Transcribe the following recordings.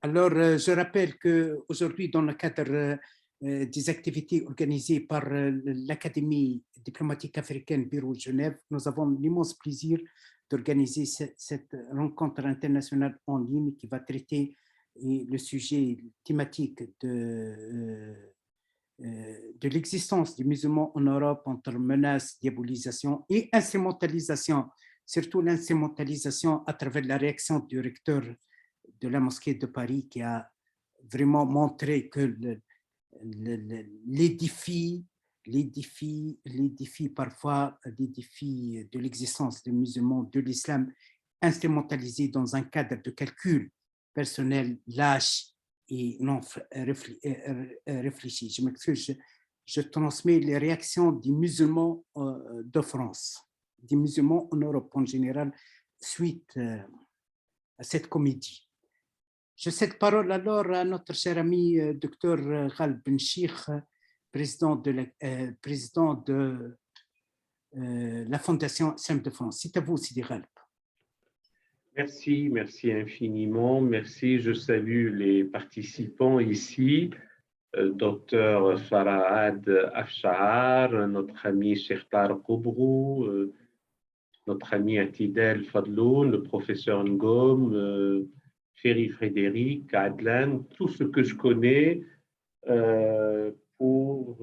Alors, je rappelle qu'aujourd'hui, dans le cadre des activités organisées par l'Académie diplomatique africaine Bureau de Genève, nous avons l'immense plaisir d'organiser cette rencontre internationale en ligne qui va traiter le sujet thématique de l'existence des musulmans en Europe entre menaces, diabolisation et instrumentalisation, surtout l'instrumentalisation à travers la réaction du recteur de la mosquée de Paris qui a vraiment montré que les défis, parfois des défis de l'existence des musulmans, de l'islam, instrumentalisés dans un cadre de calcul personnel lâche et non réfléchi. Je m'excuse, je transmets les réactions des musulmans de France, des musulmans en Europe en général, suite à cette comédie. Je cède parole alors à notre cher ami Dr Ghalb Benchikh, président de la Fondation Islam de France. C'est à vous, Sidi Ghalb. Merci, merci infiniment. Merci, je salue les participants ici. Dr Farahad Afshar, notre ami Shekhtar Koubrou, notre ami Atidel Fadloun, le professeur Ngom, Ferry Frédéric, Adlan, tout ce que je connais pour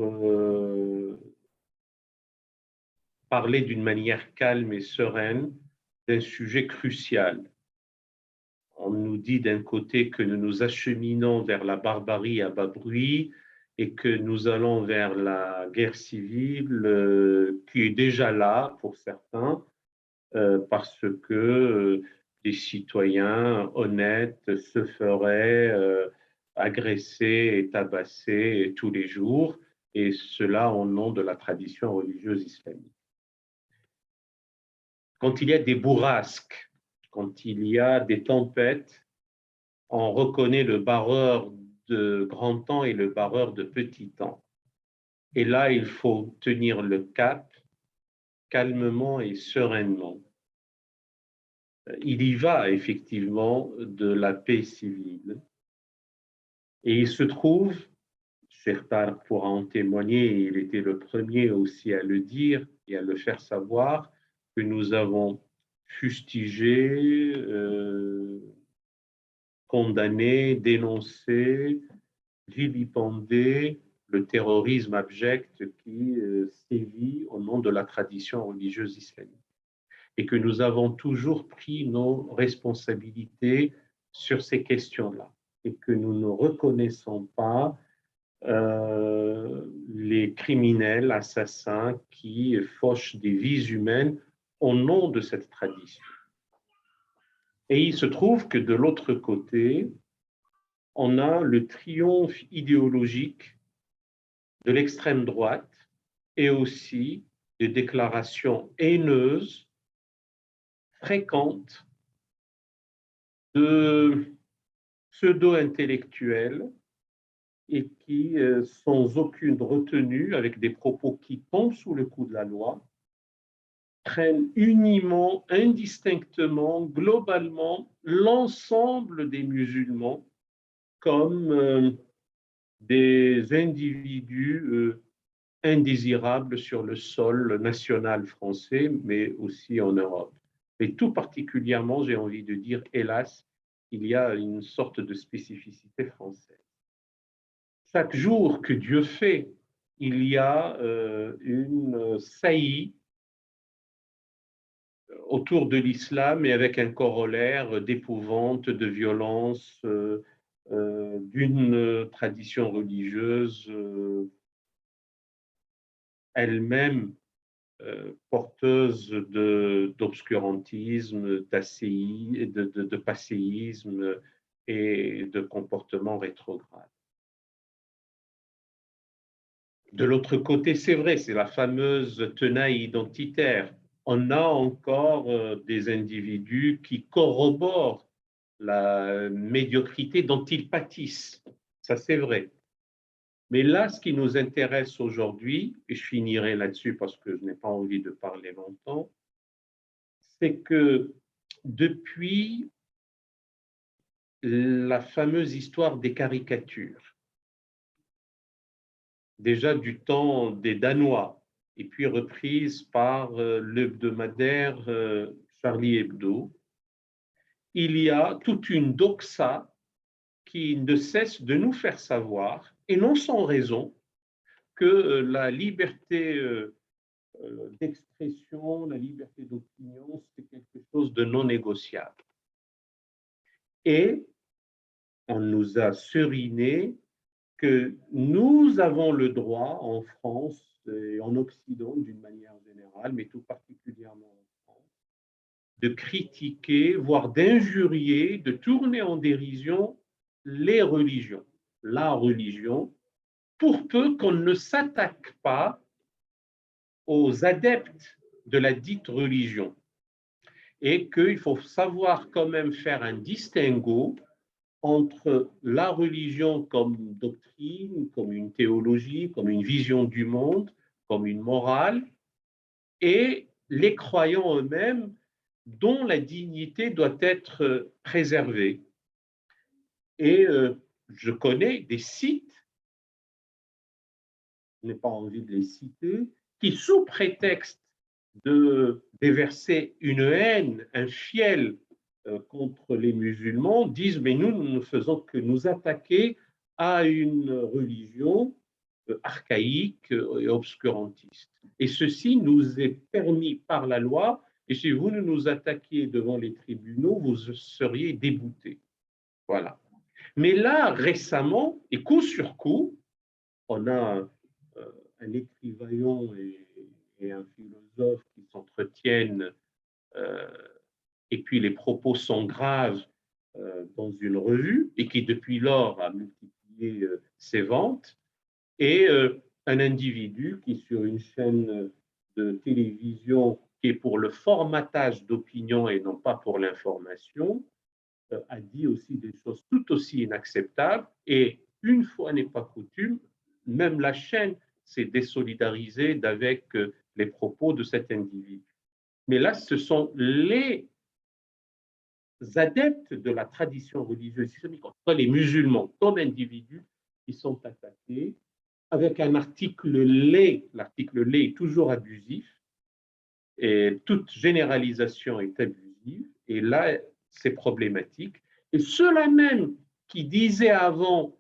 parler d'une manière calme et sereine d'un sujet crucial. On nous dit d'un côté que nous nous acheminons vers la barbarie à bas bruit et que nous allons vers la guerre civile qui est déjà là pour certains parce que des citoyens honnêtes se feraient agresser et tabasser tous les jours, et cela au nom de la tradition religieuse islamique. Quand il y a des bourrasques, quand il y a des tempêtes, on reconnaît le barreur de grand temps et le barreur de petit temps. Et là, il faut tenir le cap calmement et sereinement. Il y va effectivement de la paix civile. Et il se trouve, Shekhtar pourra en témoigner, et il était le premier aussi à le dire et à le faire savoir, que nous avons fustigé, condamné, dénoncé, vilipendé le terrorisme abject qui sévit au nom de la tradition religieuse islamique. Et que nous avons toujours pris nos responsabilités sur ces questions-là. Et que nous ne reconnaissons pas les criminels, assassins qui fauchent des vies humaines au nom de cette tradition. Et il se trouve que de l'autre côté, on a le triomphe idéologique de l'extrême droite et aussi des déclarations haineuses, fréquentes, de pseudo-intellectuels et qui, sans aucune retenue, avec des propos qui tombent sous le coup de la loi, prennent uniment, indistinctement, globalement, l'ensemble des musulmans comme des individus indésirables sur le sol national français, mais aussi en Europe. Et tout particulièrement, j'ai envie de dire, hélas, il y a une sorte de spécificité française. Chaque jour que Dieu fait, il y a une saillie autour de l'islam et avec un corollaire d'épouvante, de violence, d'une tradition religieuse elle-même porteuse d'obscurantisme, de passéisme et de comportements rétrogrades. De l'autre côté, c'est vrai, c'est la fameuse tenaille identitaire. On a encore des individus qui corroborent la médiocrité dont ils pâtissent. Ça, c'est vrai. Mais là, ce qui nous intéresse aujourd'hui, et je finirai là-dessus parce que je n'ai pas envie de parler longtemps, c'est que depuis la fameuse histoire des caricatures, déjà du temps des Danois, et puis reprise par l'hebdomadaire Charlie Hebdo. Il y a toute une doxa qui ne cesse de nous faire savoir, et non sans raison, que la liberté d'expression, la liberté d'opinion, c'est quelque chose de non négociable. Et on nous a seriné que nous avons le droit en France et en Occident d'une manière générale, mais tout particulièrement en France, de critiquer, voire d'injurier, de tourner en dérision les religions, la religion, pour peu qu'on ne s'attaque pas aux adeptes de la dite religion. Et qu'il faut savoir quand même faire un distinguo entre la religion comme doctrine, comme une théologie, comme une vision du monde, comme une morale, et les croyants eux-mêmes dont la dignité doit être préservée. Et je connais des sites, je n'ai pas envie de les citer, qui sous prétexte de déverser une haine, un fiel contre les musulmans, disent mais nous ne faisons que nous attaquer à une religion archaïque et obscurantiste. Et ceci nous est permis par la loi, et si vous ne nous attaquiez devant les tribunaux, vous seriez déboutés. Voilà. Mais là, récemment, et coup sur coup, on a un écrivain et un philosophe qui s'entretiennent, et puis les propos sont graves dans une revue, et qui depuis lors a multiplié ses ventes, et un individu qui, sur une chaîne de télévision qui est pour le formatage d'opinion et non pas pour l'information, a dit aussi des choses tout aussi inacceptables. Et une fois n'est pas coutume, même la chaîne s'est désolidarisée avec les propos de cet individu. Mais là, ce sont les adeptes de la tradition religieuse islamique, en tout cas les musulmans comme individus, qui sont attaqués avec un article laid. L'article laid est toujours abusif et toute généralisation est abusive. Et là, c'est problématique. Et ceux-là même qui disaient avant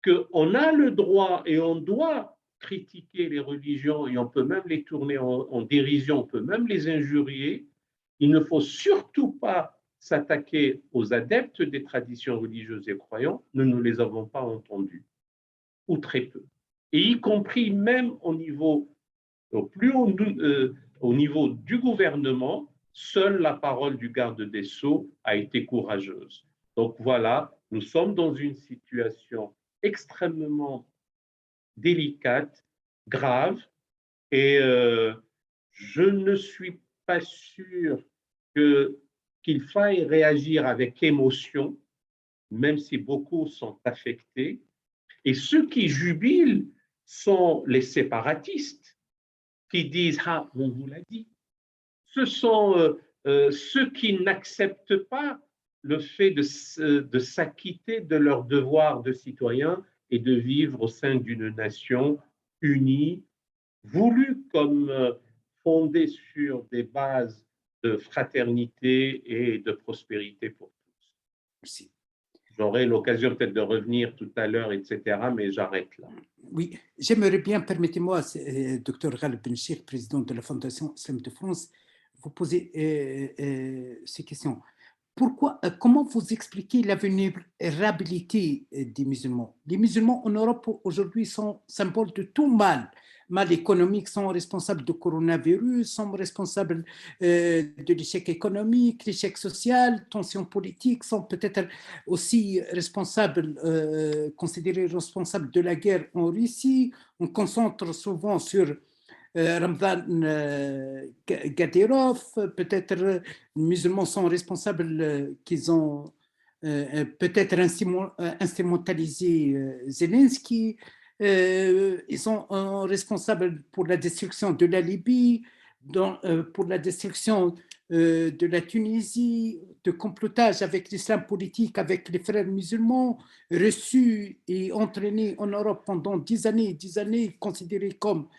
qu'on a le droit et on doit critiquer les religions et on peut même les tourner en dérision, on peut même les injurier, il ne faut surtout pas s'attaquer aux adeptes des traditions religieuses et croyants, nous ne les avons pas entendus, ou très peu. Et y compris même au niveau, au niveau du gouvernement, seule la parole du garde des Sceaux a été courageuse. Donc voilà, nous sommes dans une situation extrêmement délicate, grave, et je ne suis pas sûr qu'il faille réagir avec émotion, même si beaucoup sont affectés. Et ceux qui jubilent sont les séparatistes, qui disent « Ah, on vous l'a dit ». Ce sont ceux qui n'acceptent pas le fait de s'acquitter de leur devoir de citoyen et de vivre au sein d'une nation unie, voulue comme fondée sur des bases de fraternité et de prospérité pour tous. Merci. J'aurai l'occasion peut-être de revenir tout à l'heure, etc., mais j'arrête là. Oui, j'aimerais bien, permettez-moi, Dr Ghaleb Benchir, président de la Fondation Islam de France, vous poser ces questions. Pourquoi, comment vous expliquez la vulnérabilité des musulmans? Les musulmans en Europe aujourd'hui sont symboles de tout mal. Mal économique, sont responsables du coronavirus, sont responsables de l'échec économique, l'échec social, tensions politiques, sont peut-être aussi responsables, considérés responsables de la guerre en Russie. On concentre souvent sur Ramzan Kadyrov, peut-être les musulmans sont responsables qu'ils ont peut-être instrumentalisé Zelensky, ils sont responsables pour la destruction de la Libye, pour la destruction de la Tunisie, de complotage avec l'islam politique, avec les frères musulmans, reçus et entraînés en Europe pendant 10 années, considérés comme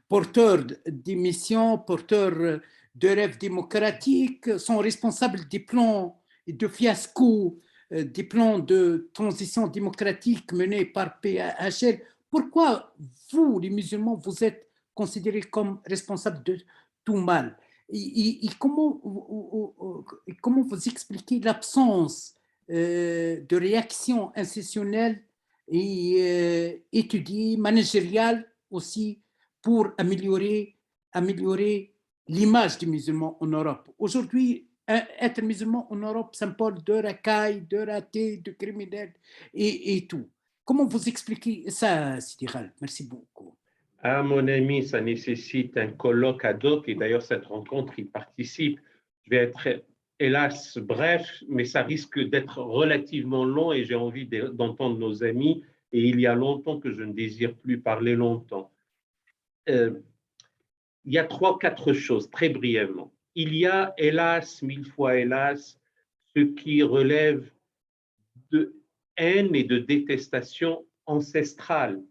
porteurs d'émissions, porteurs de rêves démocratiques, sont responsables des plans de fiasco, des plans de transition démocratique menés par PHL. Pourquoi vous, les musulmans, vous êtes considérés comme responsables de tout mal? Et comment vous expliquez l'absence de réaction institutionnelle et étudiée, managériale aussi, pour améliorer l'image du musulman en Europe? Aujourd'hui, être musulman en Europe symbole de racailles, de ratés, de criminels et tout. Comment vous expliquez ça, Sidi Khaled? Merci beaucoup. À mon ami, ça nécessite un colloque ad hoc et d'ailleurs cette rencontre y participe. Je vais être hélas bref, mais ça risque d'être relativement long et j'ai envie d'entendre nos amis et il y a longtemps que je ne désire plus parler longtemps. Il y a 3-4 choses, très brièvement. Il y a, hélas, 1000 fois hélas, ce qui relève de haine et de détestation ancestrale,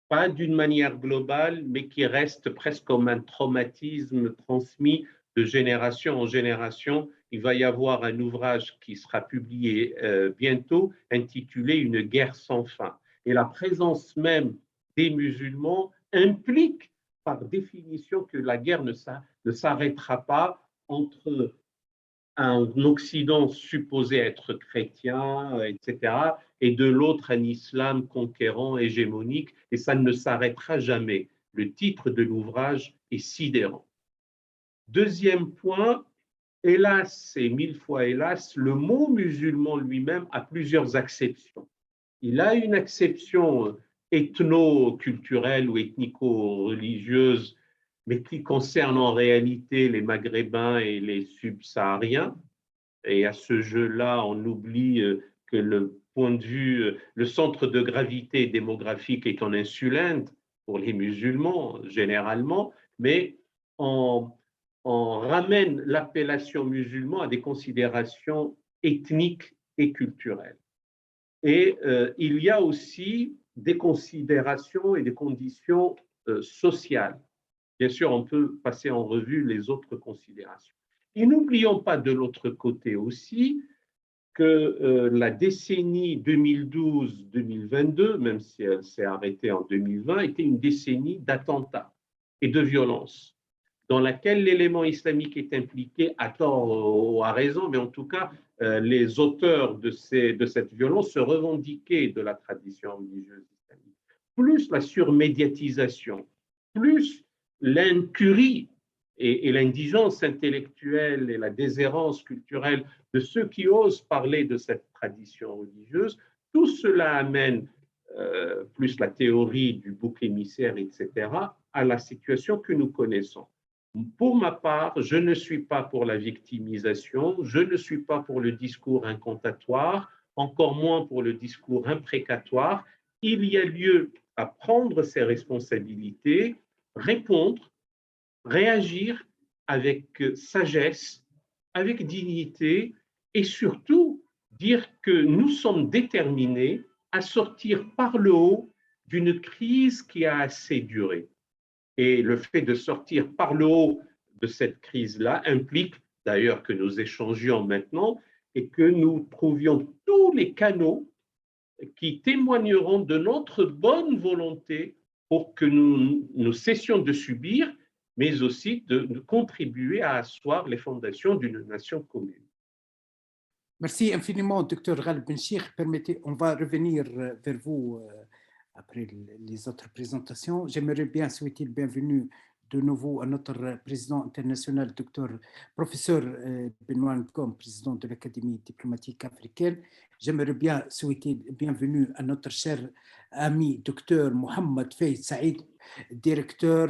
pas d'une manière globale, mais qui reste presque comme un traumatisme transmis de génération en génération. Il va y avoir un ouvrage qui sera publié bientôt, intitulé « Une guerre sans fin ». Et la présence même des musulmans implique par définition que la guerre ne s'arrêtera pas entre un Occident supposé être chrétien, etc., et de l'autre un islam conquérant, hégémonique, et ça ne s'arrêtera jamais. Le titre de l'ouvrage est sidérant. Deuxième point, hélas et 1000 fois hélas, le mot musulman lui-même a plusieurs acceptions. Il a une acception ethno-culturelle ou ethnico-religieuse, mais qui concerne en réalité les Maghrébins et les Subsahariens. Et à ce jeu-là, on oublie que le point de vue, le centre de gravité démographique est en Insulinde pour les musulmans généralement, mais on ramène l'appellation musulman à des considérations ethniques et culturelles. Et il y a aussi des considérations et des conditions sociales. Bien sûr, on peut passer en revue les autres considérations. Et n'oublions pas de l'autre côté aussi que la décennie 2012-2022, même si elle s'est arrêtée en 2020, était une décennie d'attentats et de violences, dans laquelle l'élément islamique est impliqué, à tort ou à raison, mais en tout cas, les auteurs de cette violence se revendiquaient de la tradition religieuse islamique. Plus la surmédiatisation, plus l'incurie et l'indigence intellectuelle et la déshérence culturelle de ceux qui osent parler de cette tradition religieuse, tout cela amène, plus la théorie du bouc émissaire, etc., à la situation que nous connaissons. Pour ma part, je ne suis pas pour la victimisation, je ne suis pas pour le discours incantatoire, encore moins pour le discours imprécatoire. Il y a lieu à prendre ses responsabilités, répondre, réagir avec sagesse, avec dignité et surtout dire que nous sommes déterminés à sortir par le haut d'une crise qui a assez duré. Et le fait de sortir par le haut de cette crise-là implique d'ailleurs que nous échangions maintenant et que nous trouvions tous les canaux qui témoigneront de notre bonne volonté pour que nous cessions de subir, mais aussi de contribuer à asseoir les fondations d'une nation commune. Merci infiniment, Dr Ghaleb Benchir. Permettez, on va revenir vers vous après les autres présentations. J'aimerais bien souhaiter le bienvenue de nouveau à notre président international, professeur Benoît Ngom, président de l'Académie diplomatique africaine. J'aimerais bien souhaiter le bienvenue à notre cher ami, Dr Mohamed Faïd Saïd, directeur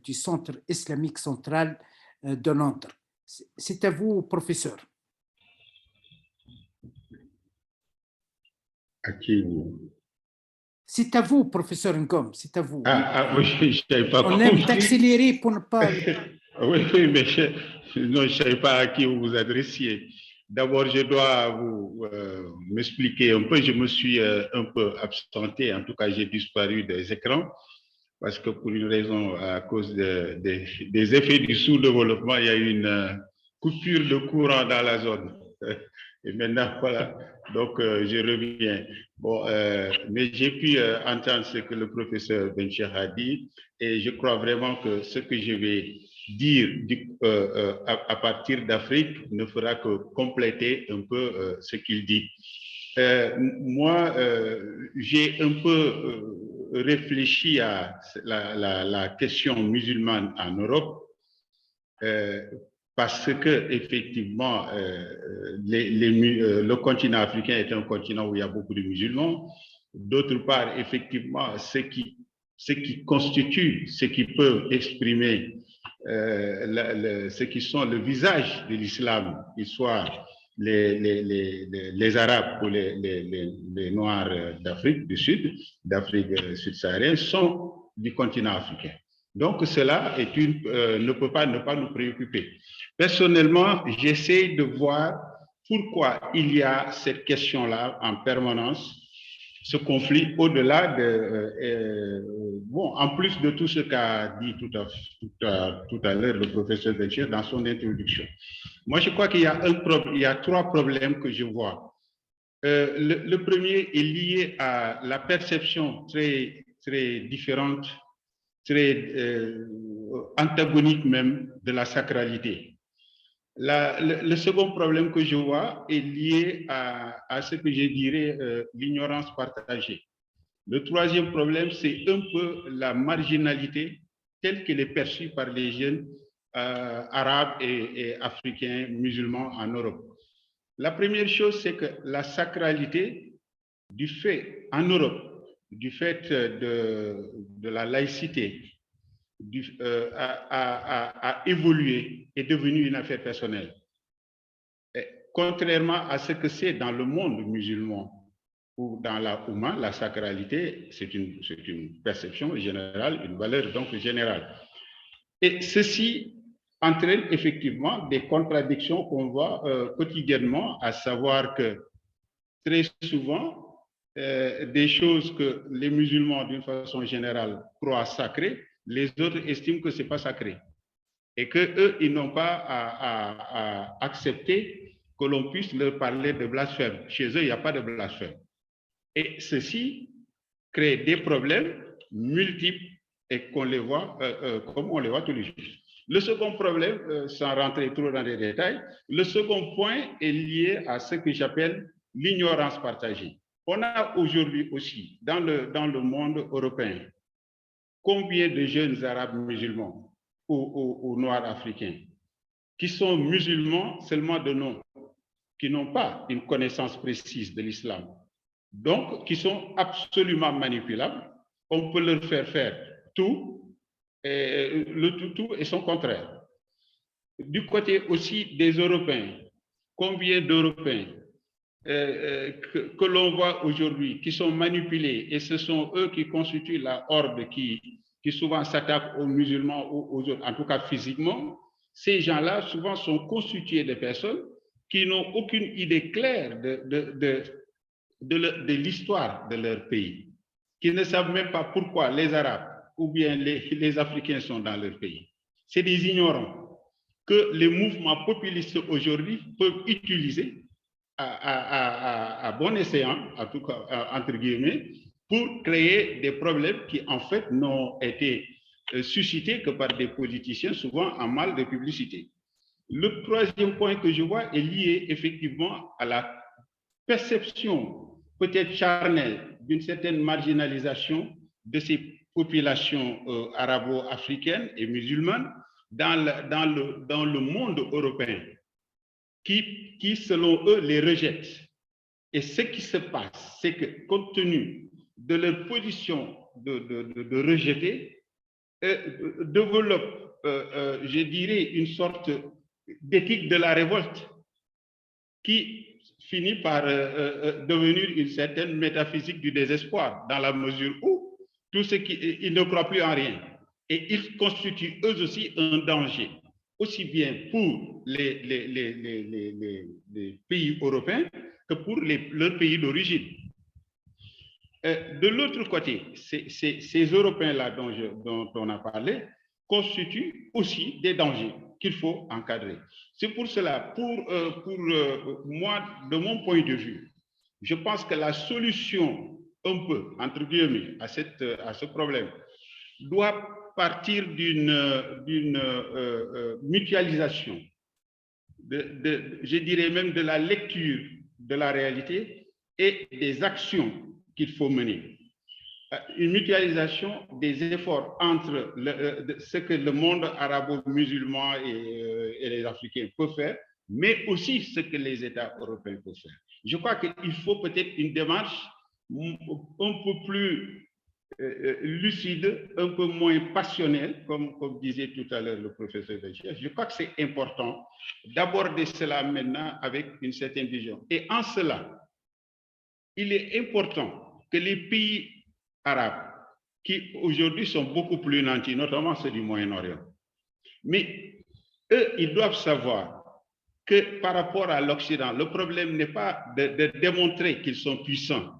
du Centre islamique central de Londres. C'est à vous, professeur. À qui? C'est à vous, professeur Ngom, c'est à vous. Oui, je n'avais pas compris. On aime t'accélérer pour ne pas... Oui, oui, mais non, je ne savais pas à qui vous vous adressiez. D'abord, je dois vous m'expliquer un peu. Je me suis un peu absenté. En tout cas, j'ai disparu des écrans parce que pour une raison, à cause des effets du sous-développement, il y a eu une coupure de courant dans la zone. Et maintenant, voilà, donc je reviens. Bon, mais j'ai pu entendre ce que le professeur Bencher a dit et je crois vraiment que ce que je vais dire à partir d'Afrique ne fera que compléter un peu ce qu'il dit. Moi, j'ai un peu réfléchi à la question musulmane en Europe parce que effectivement, le continent africain est un continent où il y a beaucoup de musulmans. D'autre part, effectivement, ce qui constitue, ce qui peut exprimer ce qui sont le visage de l'islam, qu'ils soient les Arabes ou les Noirs d'Afrique du Sud, d'Afrique subsaharienne, sont du continent africain. Donc, cela ne peut pas ne pas nous préoccuper. Personnellement, j'essaie de voir pourquoi il y a cette question-là en permanence, ce conflit au-delà bon, en plus de tout ce qu'a dit tout à l'heure le professeur Bencher dans son introduction. Moi, je crois qu'il y a trois problèmes que je vois. Le premier est lié à la perception très, très différente, très antagonique même de la sacralité. Le second problème que je vois est lié à ce que je dirais l'ignorance partagée. Le troisième problème, c'est un peu la marginalité telle qu'elle est perçue par les jeunes arabes et africains musulmans en Europe. La première chose, c'est que la sacralité du fait, en Europe, du fait de la laïcité, a évolué, est devenue une affaire personnelle. Et contrairement à ce que c'est dans le monde musulman ou dans la Oumma, la sacralité, c'est une perception générale, une valeur donc générale. Et ceci entraîne effectivement des contradictions qu'on voit quotidiennement, à savoir que très souvent, des choses que les musulmans, d'une façon générale, croient sacrées, les autres estiment que ce n'est pas sacré. Et qu'eux, ils n'ont pas à accepter que l'on puisse leur parler de blasphème. Chez eux, il n'y a pas de blasphème. Et ceci crée des problèmes multiples et qu'on les voit, comme on les voit tous les jours. Le second problème, sans rentrer trop dans les détails, le second point est lié à ce que j'appelle l'ignorance partagée. On a aujourd'hui aussi, dans le monde européen, combien de jeunes arabes musulmans ou noirs africains qui sont musulmans seulement de nom, qui n'ont pas une connaissance précise de l'islam, donc qui sont absolument manipulables. On peut leur faire tout, et tout et son contraire. Du côté aussi des Européens, combien d'Européens que l'on voit aujourd'hui, qui sont manipulés, et ce sont eux qui constituent la horde qui souvent s'attaquent aux musulmans ou aux autres, en tout cas physiquement. Ces gens-là souvent sont constitués de personnes qui n'ont aucune idée claire de l'histoire de leur pays, qui ne savent même pas pourquoi les Arabes ou bien les Africains sont dans leur pays. C'est des ignorants que les mouvements populistes aujourd'hui peuvent utiliser à bon escient, en tout cas, entre guillemets, pour créer des problèmes qui, en fait, n'ont été suscités que par des politiciens, souvent en mal de publicité. Le troisième point que je vois est lié effectivement à la perception peut-être charnelle d'une certaine marginalisation de ces populations arabo-africaines et musulmanes dans le monde européen, qui, selon eux, les rejettent. Et ce qui se passe, c'est que, compte tenu de leur position de rejeter, développent, je dirais, une sorte d'éthique de la révolte qui finit par devenir une certaine métaphysique du désespoir, dans la mesure où tout ce qui, ils ne croient plus en rien. Et ils constituent eux aussi un danger aussi bien pour les pays européens que pour leurs pays d'origine. De l'autre côté, ces Européens-là dont on a parlé constituent aussi des dangers qu'il faut encadrer. C'est pour cela, moi, de mon point de vue, je pense que la solution, un peu, entre guillemets, à ce problème, doit partir d'une mutualisation, je dirais même de la lecture de la réalité et des actions qu'il faut mener. Une mutualisation des efforts entre ce que le monde arabo-musulman et les Africains peuvent faire, mais aussi ce que les États européens peuvent faire. Je crois qu'il faut peut-être une démarche un peu plus lucide, un peu moins passionnelle, comme disait tout à l'heure le professeur Béchier. Je crois que c'est important d'aborder cela maintenant avec une certaine vision. Et en cela, il est important que les pays arabes, qui aujourd'hui sont beaucoup plus nantis, notamment ceux du Moyen-Orient, mais eux, ils doivent savoir que par rapport à l'Occident, le problème n'est pas de démontrer qu'ils sont puissants,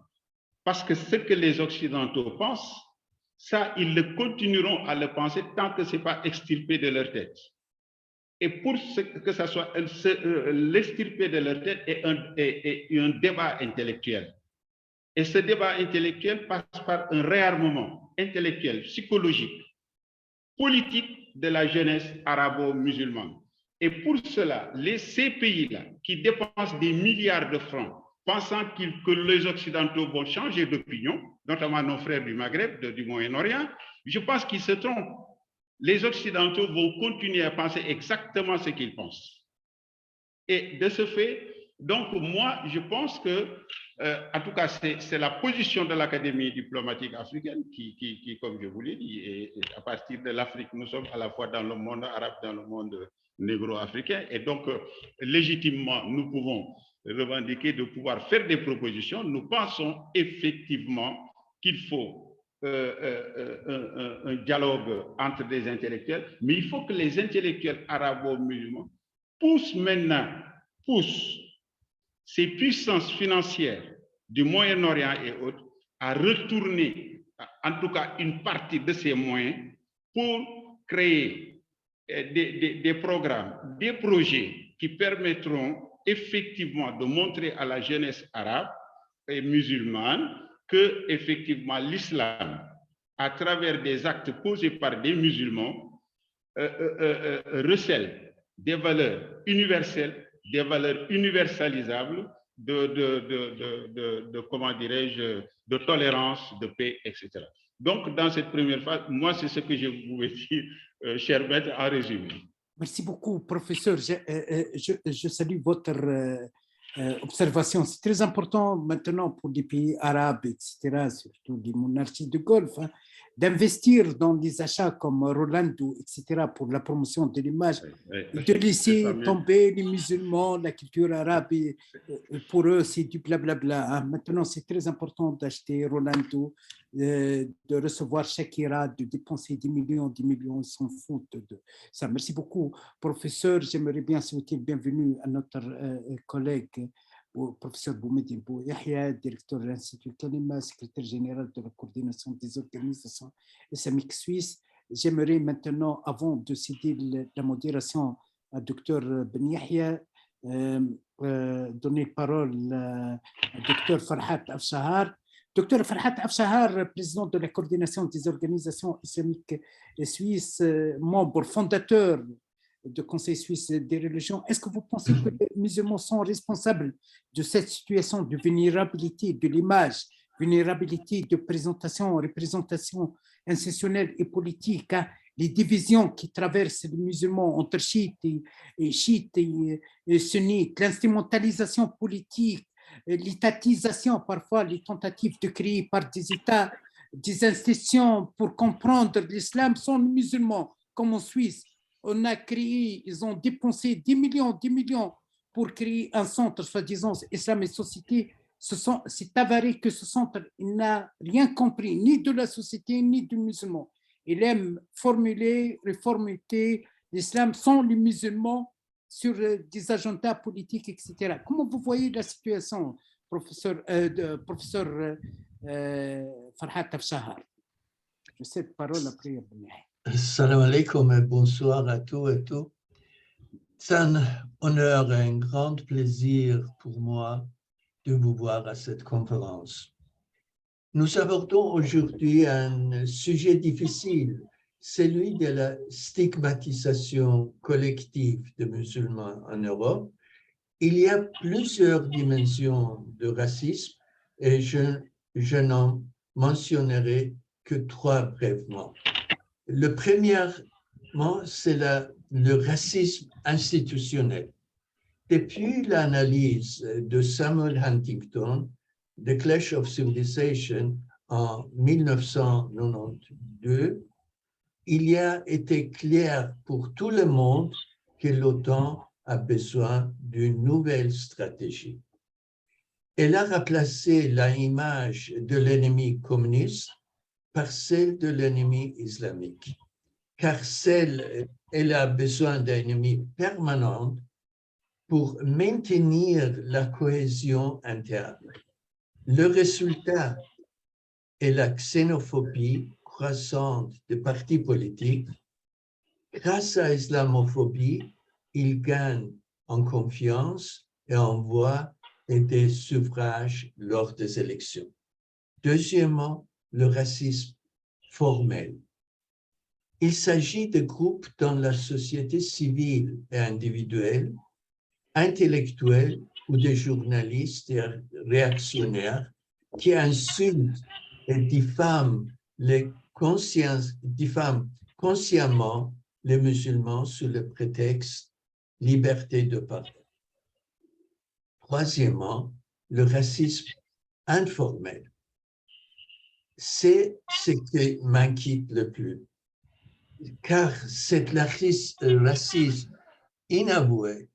parce que ce que les Occidentaux pensent, ça, ils le continueront à le penser tant que ce n'est pas extirpé de leur tête. Et pour que ça soit l'extirpé de leur tête est un débat intellectuel. Et ce débat intellectuel passe par un réarmement intellectuel, psychologique, politique de la jeunesse arabo-musulmane. Et pour cela, ces pays-là qui dépensent des milliards de francs, pensant que les Occidentaux vont changer d'opinion, notamment nos frères du Maghreb, du Moyen-Orient, je pense qu'ils se trompent. Les Occidentaux vont continuer à penser exactement ce qu'ils pensent. Et de ce fait, donc moi, je pense que, en tout cas, c'est la position de l'Académie diplomatique africaine qui, comme je vous l'ai dit, et à partir de l'Afrique, nous sommes à la fois dans le monde arabe, dans le monde négro-africain, et donc, légitimement, nous pouvons revendiquer de pouvoir faire des propositions. Nous pensons effectivement qu'il faut un dialogue entre des intellectuels, mais il faut que les intellectuels arabo-musulmans poussent ces puissances financières du Moyen-Orient et autres à retourner, en tout cas une partie de ces moyens, pour créer des programmes, des projets qui permettront effectivement de montrer à la jeunesse arabe et musulmane que effectivement l'islam, à travers des actes posés par des musulmans, recèle des valeurs universelles, des valeurs universalisables comment dirais-je, de tolérance, de paix, etc. Donc, dans cette première phase, moi, c'est ce que je voulais dire, cher maître, en résumé. Merci beaucoup, professeur. Je salue votre observation. C'est très important maintenant pour les pays arabes, etc., surtout les monarchies du Golfe, hein, d'investir dans des achats comme Rolando, etc., pour la promotion de l'image, et de laisser tomber les musulmans, la culture arabe. Et pour eux, c'est du blablabla. Hein. Maintenant, c'est très important d'acheter Rolando, de recevoir Shakira, de dépenser des millions, ils s'en foutent de ça. Merci beaucoup, professeur. J'aimerais bien souhaiter le bienvenue à notre collègue, professeur Boumediene Bou Yahya, directeur de l'Institut Kalima, secrétaire général de la coordination des organisations islamiques suisses. J'aimerais maintenant, avant de céder la modération à Dr Ben Yahya, donner la parole à Dr Farhat Afshahar. Dr Farhat Afshahar, président de la coordination des organisations islamiques suisses, membre fondateur du Conseil suisse des religions, est-ce que vous pensez que les musulmans sont responsables de cette situation de vulnérabilité de l'image, vulnérabilité de représentation institutionnelle et politique, hein, les divisions qui traversent les musulmans entre chiites et sunnites, l'instrumentalisation politique, l'étatisation, parfois les tentatives de créer par des États des institutions pour comprendre l'islam sont les musulmans, comme en Suisse. On a créé, ils ont dépensé 10 millions pour créer un centre, soi-disant Islam et Société. C'est avéré que ce centre n'a rien compris, ni de la société, ni du musulman. Il aime formuler, reformuler l'islam sans les musulmans sur des agendas politiques, etc. Comment vous voyez la situation, professeur Farhat Afshahar? Je cède parole après. Salam alaikum et bonsoir à tous et toutes. C'est un honneur et un grand plaisir pour moi de vous voir à cette conférence. Nous abordons aujourd'hui un sujet difficile, celui de la stigmatisation collective des musulmans en Europe. Il y a plusieurs dimensions de racisme et je n'en mentionnerai que 3 brièvement. Le premièrement, c'est le racisme institutionnel. Depuis l'analyse de Samuel Huntington, The Clash of Civilization, en 1992, il a été clair pour tout le monde que l'OTAN a besoin d'une nouvelle stratégie. Elle a remplacé l'image de l'ennemi communiste par celle de l'ennemi islamique, car elle a besoin d'un ennemi permanent pour maintenir la cohésion interne. Le résultat est la xénophobie croissante des partis politiques. Grâce à l'islamophobie, ils gagnent en confiance et en voix et des suffrages lors des élections. Deuxièmement, le racisme formel. Il s'agit de groupes dans la société civile et individuelle, intellectuels ou des journalistes et réactionnaires qui insultent et diffament consciemment les musulmans sous le prétexte liberté de parole. Troisièmement, le racisme informel. C'est ce qui m'inquiète le plus, car c'est le racisme inavoué,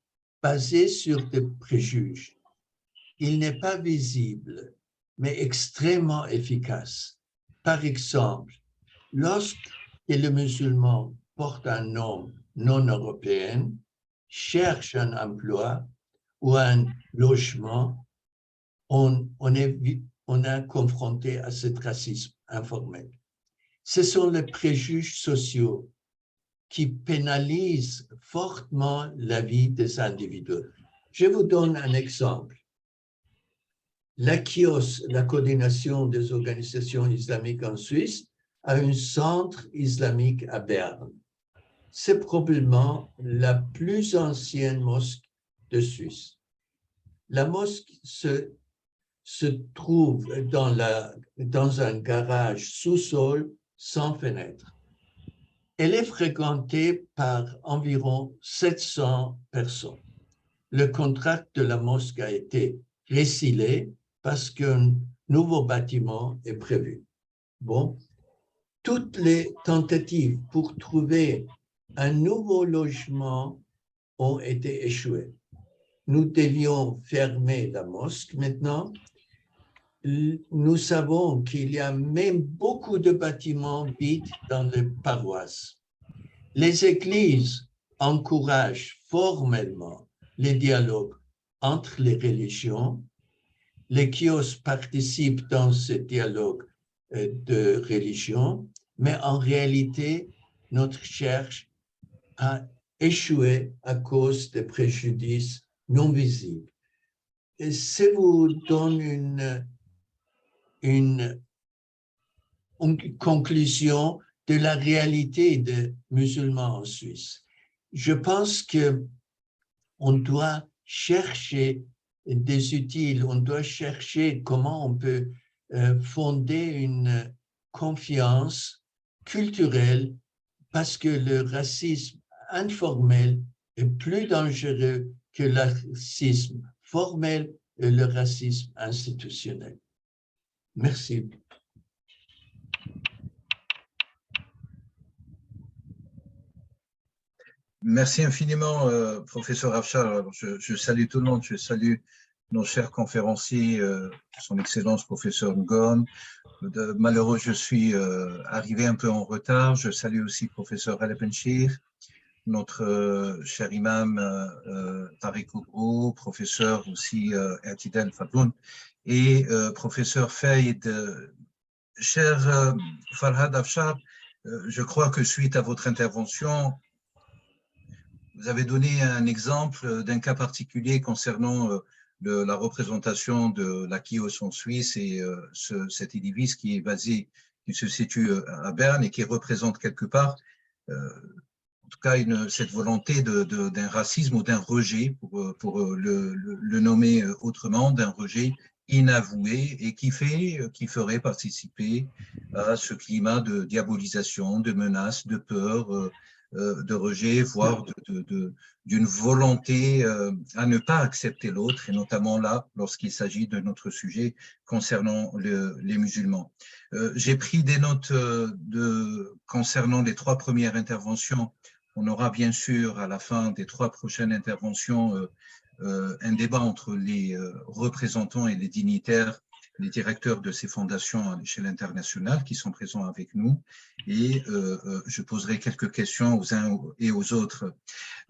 basé sur des préjugés. Il n'est pas visible, mais extrêmement efficace. Par exemple, lorsque le musulman porte un nom non européen, cherche un emploi ou un logement, on est confronté à ce racisme informel. Ce sont les préjugés sociaux qui pénalisent fortement la vie des individus. Je vous donne un exemple. La CIOS, la coordination des organisations islamiques en Suisse, a un centre islamique à Berne. C'est probablement la plus ancienne mosquée de Suisse. La mosquée se trouve dans un garage sous-sol sans fenêtre. Elle est fréquentée par environ 700 personnes. Le contrat de la mosquée a été résilié parce qu'un nouveau bâtiment est prévu. Bon, toutes les tentatives pour trouver un nouveau logement ont été échouées. Nous devions fermer la mosquée maintenant. Nous savons qu'il y a même beaucoup de bâtiments vides dans les paroisses. Les églises encouragent formellement les dialogues entre les religions. Les kiosques participent dans ce dialogue de religion, mais en réalité, notre recherche a échoué à cause des préjudices non visibles. Et ça vous donne une conclusion de la réalité des musulmans en Suisse. Je pense qu'on doit chercher des outils, on doit chercher comment on peut fonder une confiance culturelle parce que le racisme informel est plus dangereux que le racisme formel et le racisme institutionnel. Merci. Merci infiniment, professeur Afshar. Je salue tout le monde, je salue nos chers conférenciers, son Excellence professeur Ngom. Malheureux, je suis arrivé un peu en retard. Je salue aussi professeur Al-Benchir, notre cher imam Tariq Oubrou, professeur aussi Atidal Fadloun, et professeur Faïd. Cher Farhad Afshar, je crois que suite à votre intervention, vous avez donné un exemple d'un cas particulier concernant la représentation de la Chios en Suisse et cet édifice qui est basé, qui se situe à Berne et qui représente quelque part, en tout cas, cette volonté d'un racisme ou d'un rejet, pour le nommer autrement, d'un rejet inavoué et qui ferait participer à ce climat de diabolisation, de menaces, de peur, de rejet, voire d'une volonté à ne pas accepter l'autre, et notamment là, lorsqu'il s'agit de notre sujet concernant les musulmans. J'ai pris des notes concernant les 3 premières interventions. On aura bien sûr, à la fin des 3 prochaines interventions, un débat entre les représentants et les dignitaires, les directeurs de ces fondations à l'échelle internationale qui sont présents avec nous, et je poserai quelques questions aux uns et aux autres.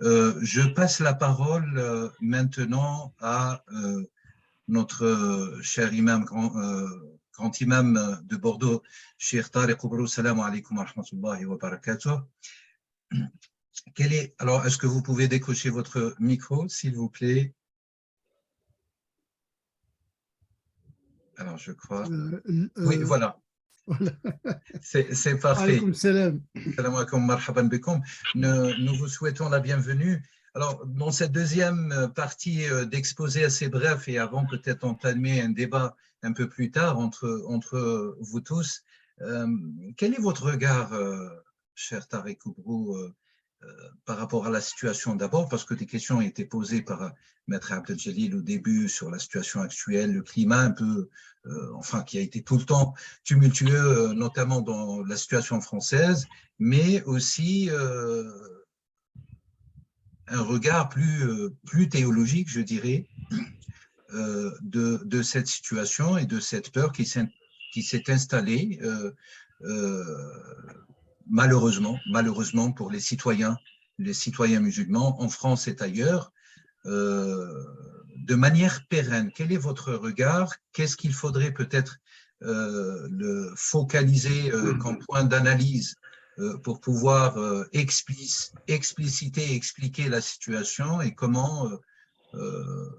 Je passe la parole maintenant à notre cher imam, grand imam de Bordeaux, Cheikh Tariq Oubrou. Salam alaikum wa rahmatullahi wa barakatuh. Alors, est-ce que vous pouvez décrocher votre micro, s'il vous plaît? Alors, je crois… oui, voilà. C'est parfait. Nous vous souhaitons la bienvenue. Alors, dans cette deuxième partie d'exposé assez bref, et avant peut-être entamer un débat un peu plus tard entre vous tous, quel est votre regard, cher Tariq Oubrou, par rapport à la situation d'abord, parce que des questions ont été posées par Maître Abdel-Jalil au début sur la situation actuelle, le climat un peu, enfin, qui a été tout le temps tumultueux, notamment dans la situation française, mais aussi un regard plus théologique, je dirais, de cette situation et de cette peur qui s'est installée malheureusement pour les citoyens musulmans en France et ailleurs, de manière pérenne. Quel est votre regard? Qu'est-ce qu'il faudrait peut-être le focaliser comme point d'analyse pour pouvoir expliciter, expliquer la situation, et comment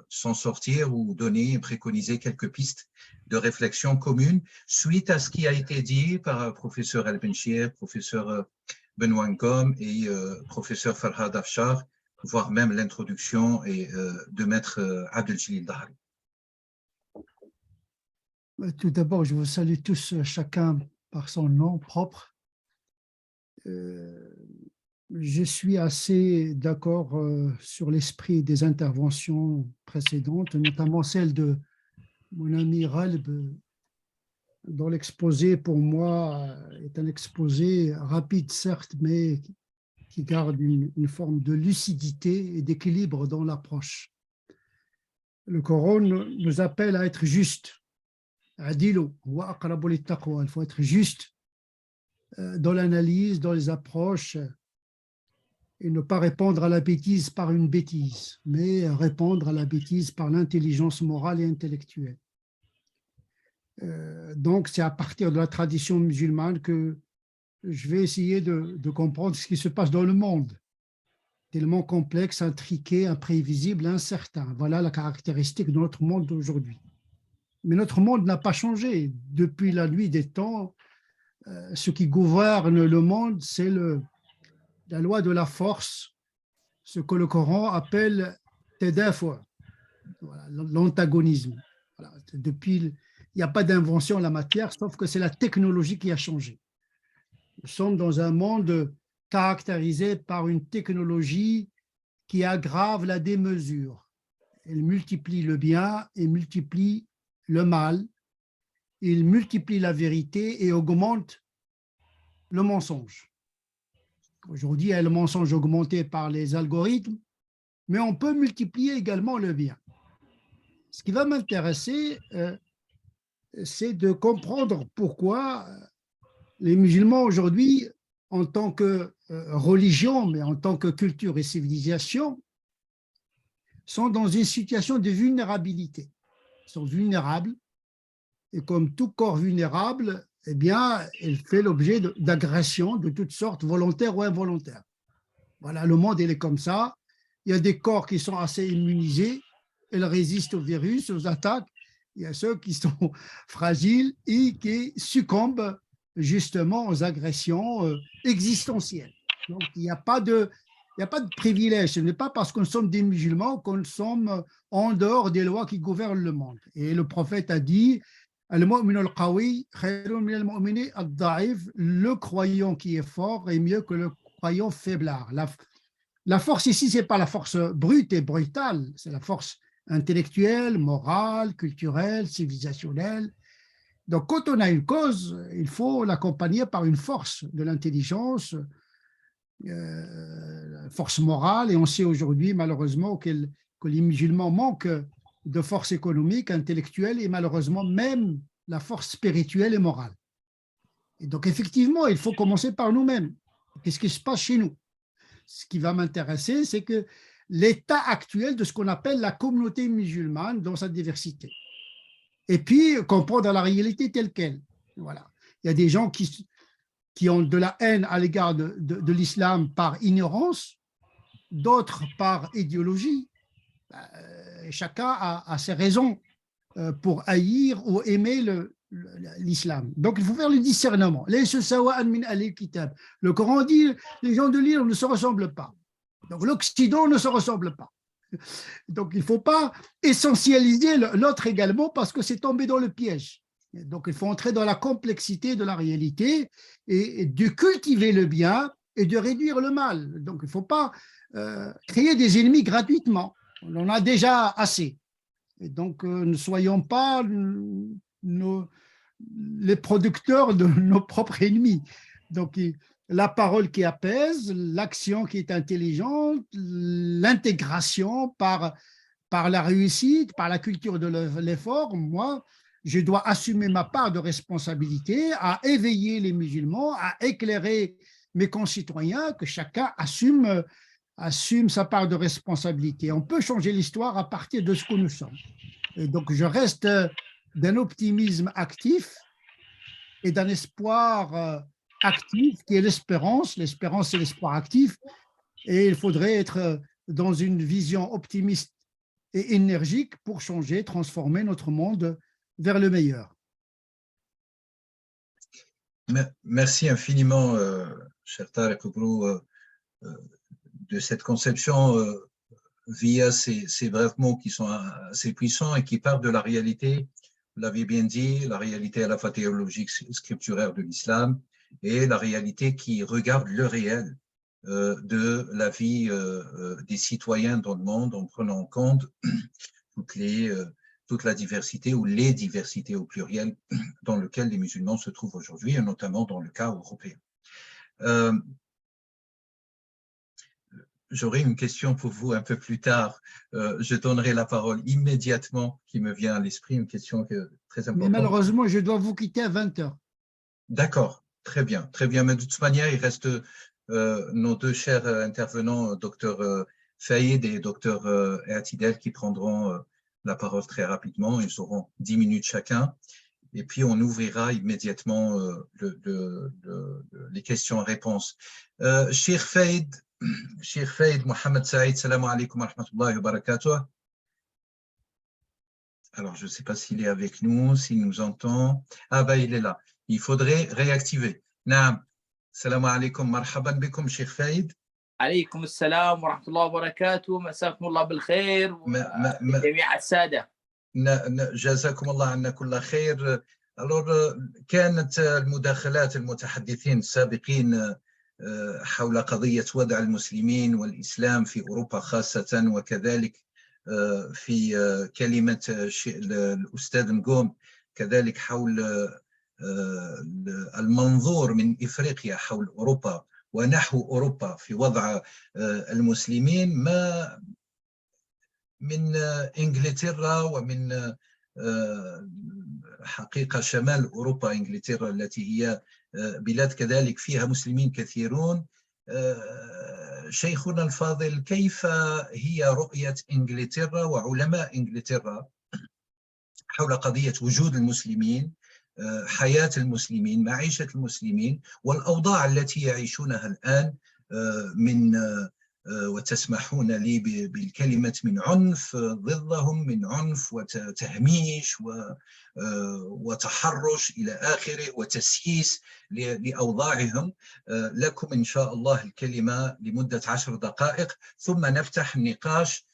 s'en sortir ou donner, préconiser quelques pistes de réflexion commune suite à ce qui a été dit par professeur El-Benchir, professeur Benoît Ngom et professeur Farhad Afshar, voire même l'introduction de maître Abdel-Jalil Dahri. Tout d'abord, je vous salue tous, chacun par son nom propre. Je suis assez d'accord sur l'esprit des interventions précédentes, notamment celle de mon ami Ralb, dont l'exposé pour moi est un exposé rapide certes, mais qui garde une forme de lucidité et d'équilibre dans l'approche. Le Coran nous appelle à être juste. Adilu wa aqrabu lit-taqwa. Il faut être juste dans l'analyse, dans les approches, et ne pas répondre à la bêtise par une bêtise, mais répondre à la bêtise par l'intelligence morale et intellectuelle. Donc, c'est à partir de la tradition musulmane que je vais essayer de comprendre ce qui se passe dans le monde, tellement complexe, intriqué, imprévisible, incertain. Voilà la caractéristique de notre monde d'aujourd'hui. Mais notre monde n'a pas changé. Depuis la nuit des temps, ce qui gouverne le monde, c'est la loi de la force, ce que le Coran appelle tadafu, voilà, l'antagonisme. Voilà, il n'y a pas d'invention en la matière, sauf que c'est la technologie qui a changé. Nous sommes dans un monde caractérisé par une technologie qui aggrave la démesure. Elle multiplie le bien et multiplie le mal. Il multiplie la vérité et augmente le mensonge. Aujourd'hui, il y a le mensonge augmenté par les algorithmes, mais on peut multiplier également le bien. Ce qui va m'intéresser, c'est de comprendre pourquoi les musulmans aujourd'hui en tant que religion, mais en tant que culture et civilisation, sont dans une situation de vulnérabilité. Ils sont vulnérables, et comme tout corps vulnérable, eh bien, il fait l'objet d'agressions de toutes sortes, volontaires ou involontaires. Voilà, le monde, il est comme ça. Il y a des corps qui sont assez immunisés, ils résistent aux virus, aux attaques. Il y a ceux qui sont fragiles et qui succombent justement aux agressions existentielles. Donc, il n'y a pas de privilège. Ce n'est pas parce que nous sommes des musulmans que nous sommes en dehors des lois qui gouvernent le monde. Et le prophète a dit, le croyant qui est fort est mieux que le croyant faiblard. La force ici, ce n'est pas la force brute et brutale, c'est la force intellectuelle, morale, culturelle, civilisationnelle. Donc, quand on a une cause, il faut l'accompagner par une force de l'intelligence, force morale, et on sait aujourd'hui malheureusement que les musulmans manquent de force économique, intellectuelle et malheureusement même la force spirituelle et morale. Et donc effectivement, il faut commencer par nous-mêmes. Qu'est-ce qui se passe chez nous? Ce qui va m'intéresser, c'est que l'état actuel de ce qu'on appelle la communauté musulmane dans sa diversité. Et puis comprendre la réalité telle qu'elle. Voilà. Il y a des gens qui ont de la haine à l'égard de l'islam par ignorance, d'autres par idéologie. Chacun a ses raisons pour haïr ou aimer l'islam. Donc, il faut faire le discernement. Le Coran dit, les gens de l'île ne se ressemblent pas. Donc, l'Occident ne se ressemble pas. Donc, il ne faut pas essentialiser l'autre également parce que c'est tomber dans le piège. Donc, il faut entrer dans la complexité de la réalité et de cultiver le bien et de réduire le mal. Donc, il ne faut pas créer des ennemis gratuitement. On en a déjà assez. Et donc, ne soyons pas les producteurs de nos propres ennemis. Donc, la parole qui apaise, l'action qui est intelligente, l'intégration par la réussite, par la culture de l'effort. Moi, je dois assumer ma part de responsabilité à éveiller les musulmans, à éclairer mes concitoyens, que chacun assume sa part de responsabilité. On peut changer l'histoire à partir de ce que nous sommes. Et donc, je reste d'un optimisme actif et d'un espoir actif qui est l'espérance. L'espérance, c'est l'espoir actif. Et il faudrait être dans une vision optimiste et énergique pour changer, transformer notre monde vers le meilleur. Merci infiniment, cher Tarek Oubrou, de cette conception via ces brefs mots qui sont assez puissants et qui partent de la réalité, vous l'avez bien dit, la réalité à la fois théologique, scripturaire de l'islam et la réalité qui regarde le réel de la vie des citoyens dans le monde en prenant en compte toute la diversité ou les diversités au pluriel dans lesquelles les musulmans se trouvent aujourd'hui, et notamment dans le cas européen. J'aurai une question pour vous un peu plus tard. Je donnerai la parole immédiatement qui me vient à l'esprit, une question très importante. Mais malheureusement, je dois vous quitter à 20h. D'accord, très bien, très bien. Mais de toute manière, il reste nos deux chers intervenants, docteur Faïd et docteur Atidel, qui prendront la parole très rapidement. Ils auront 10 minutes chacun. Et puis, on ouvrira immédiatement les questions-réponses. Cheikh Faïd Mohamed Saïd, salam alaikum wa rahmatullahi wa barakatuh. Alors, je ne sais pas s'il est avec nous, s'il nous entend. Ah, ben, il est là. Il faudrait réactiver. Naam. Salam alaikum, marhaban bikum, Cheikh Faïd. عليكم السلام ورحمة الله وبركاته مساكم الله بالخير وجميع السادة. جزاكم الله عنا كل خير. كانت المداخلات المتحدثين السابقين حول قضية وضع المسلمين والإسلام في أوروبا خاصة، وكذلك في كلمة الأستاذ نقوم كذلك حول المنظور من إفريقيا حول أوروبا ونحو أوروبا في وضع المسلمين، ما من إنجلترا ومن حقيقة شمال أوروبا إنجلترا التي هي بلاد كذلك فيها مسلمين كثيرون. شيخنا الفاضل، كيف هي رؤية إنجلترا وعلماء إنجلترا حول قضية وجود المسلمين، حياة المسلمين، معيشة المسلمين، والأوضاع التي يعيشونها الآن من وتسمحون لي بالكلمة من عنف ضدهم، من عنف وتهميش وتحرش إلى آخره وتسييس لأوضاعهم. لكم إن شاء الله الكلمة لمدة 10 دقائق، ثم نفتح النقاش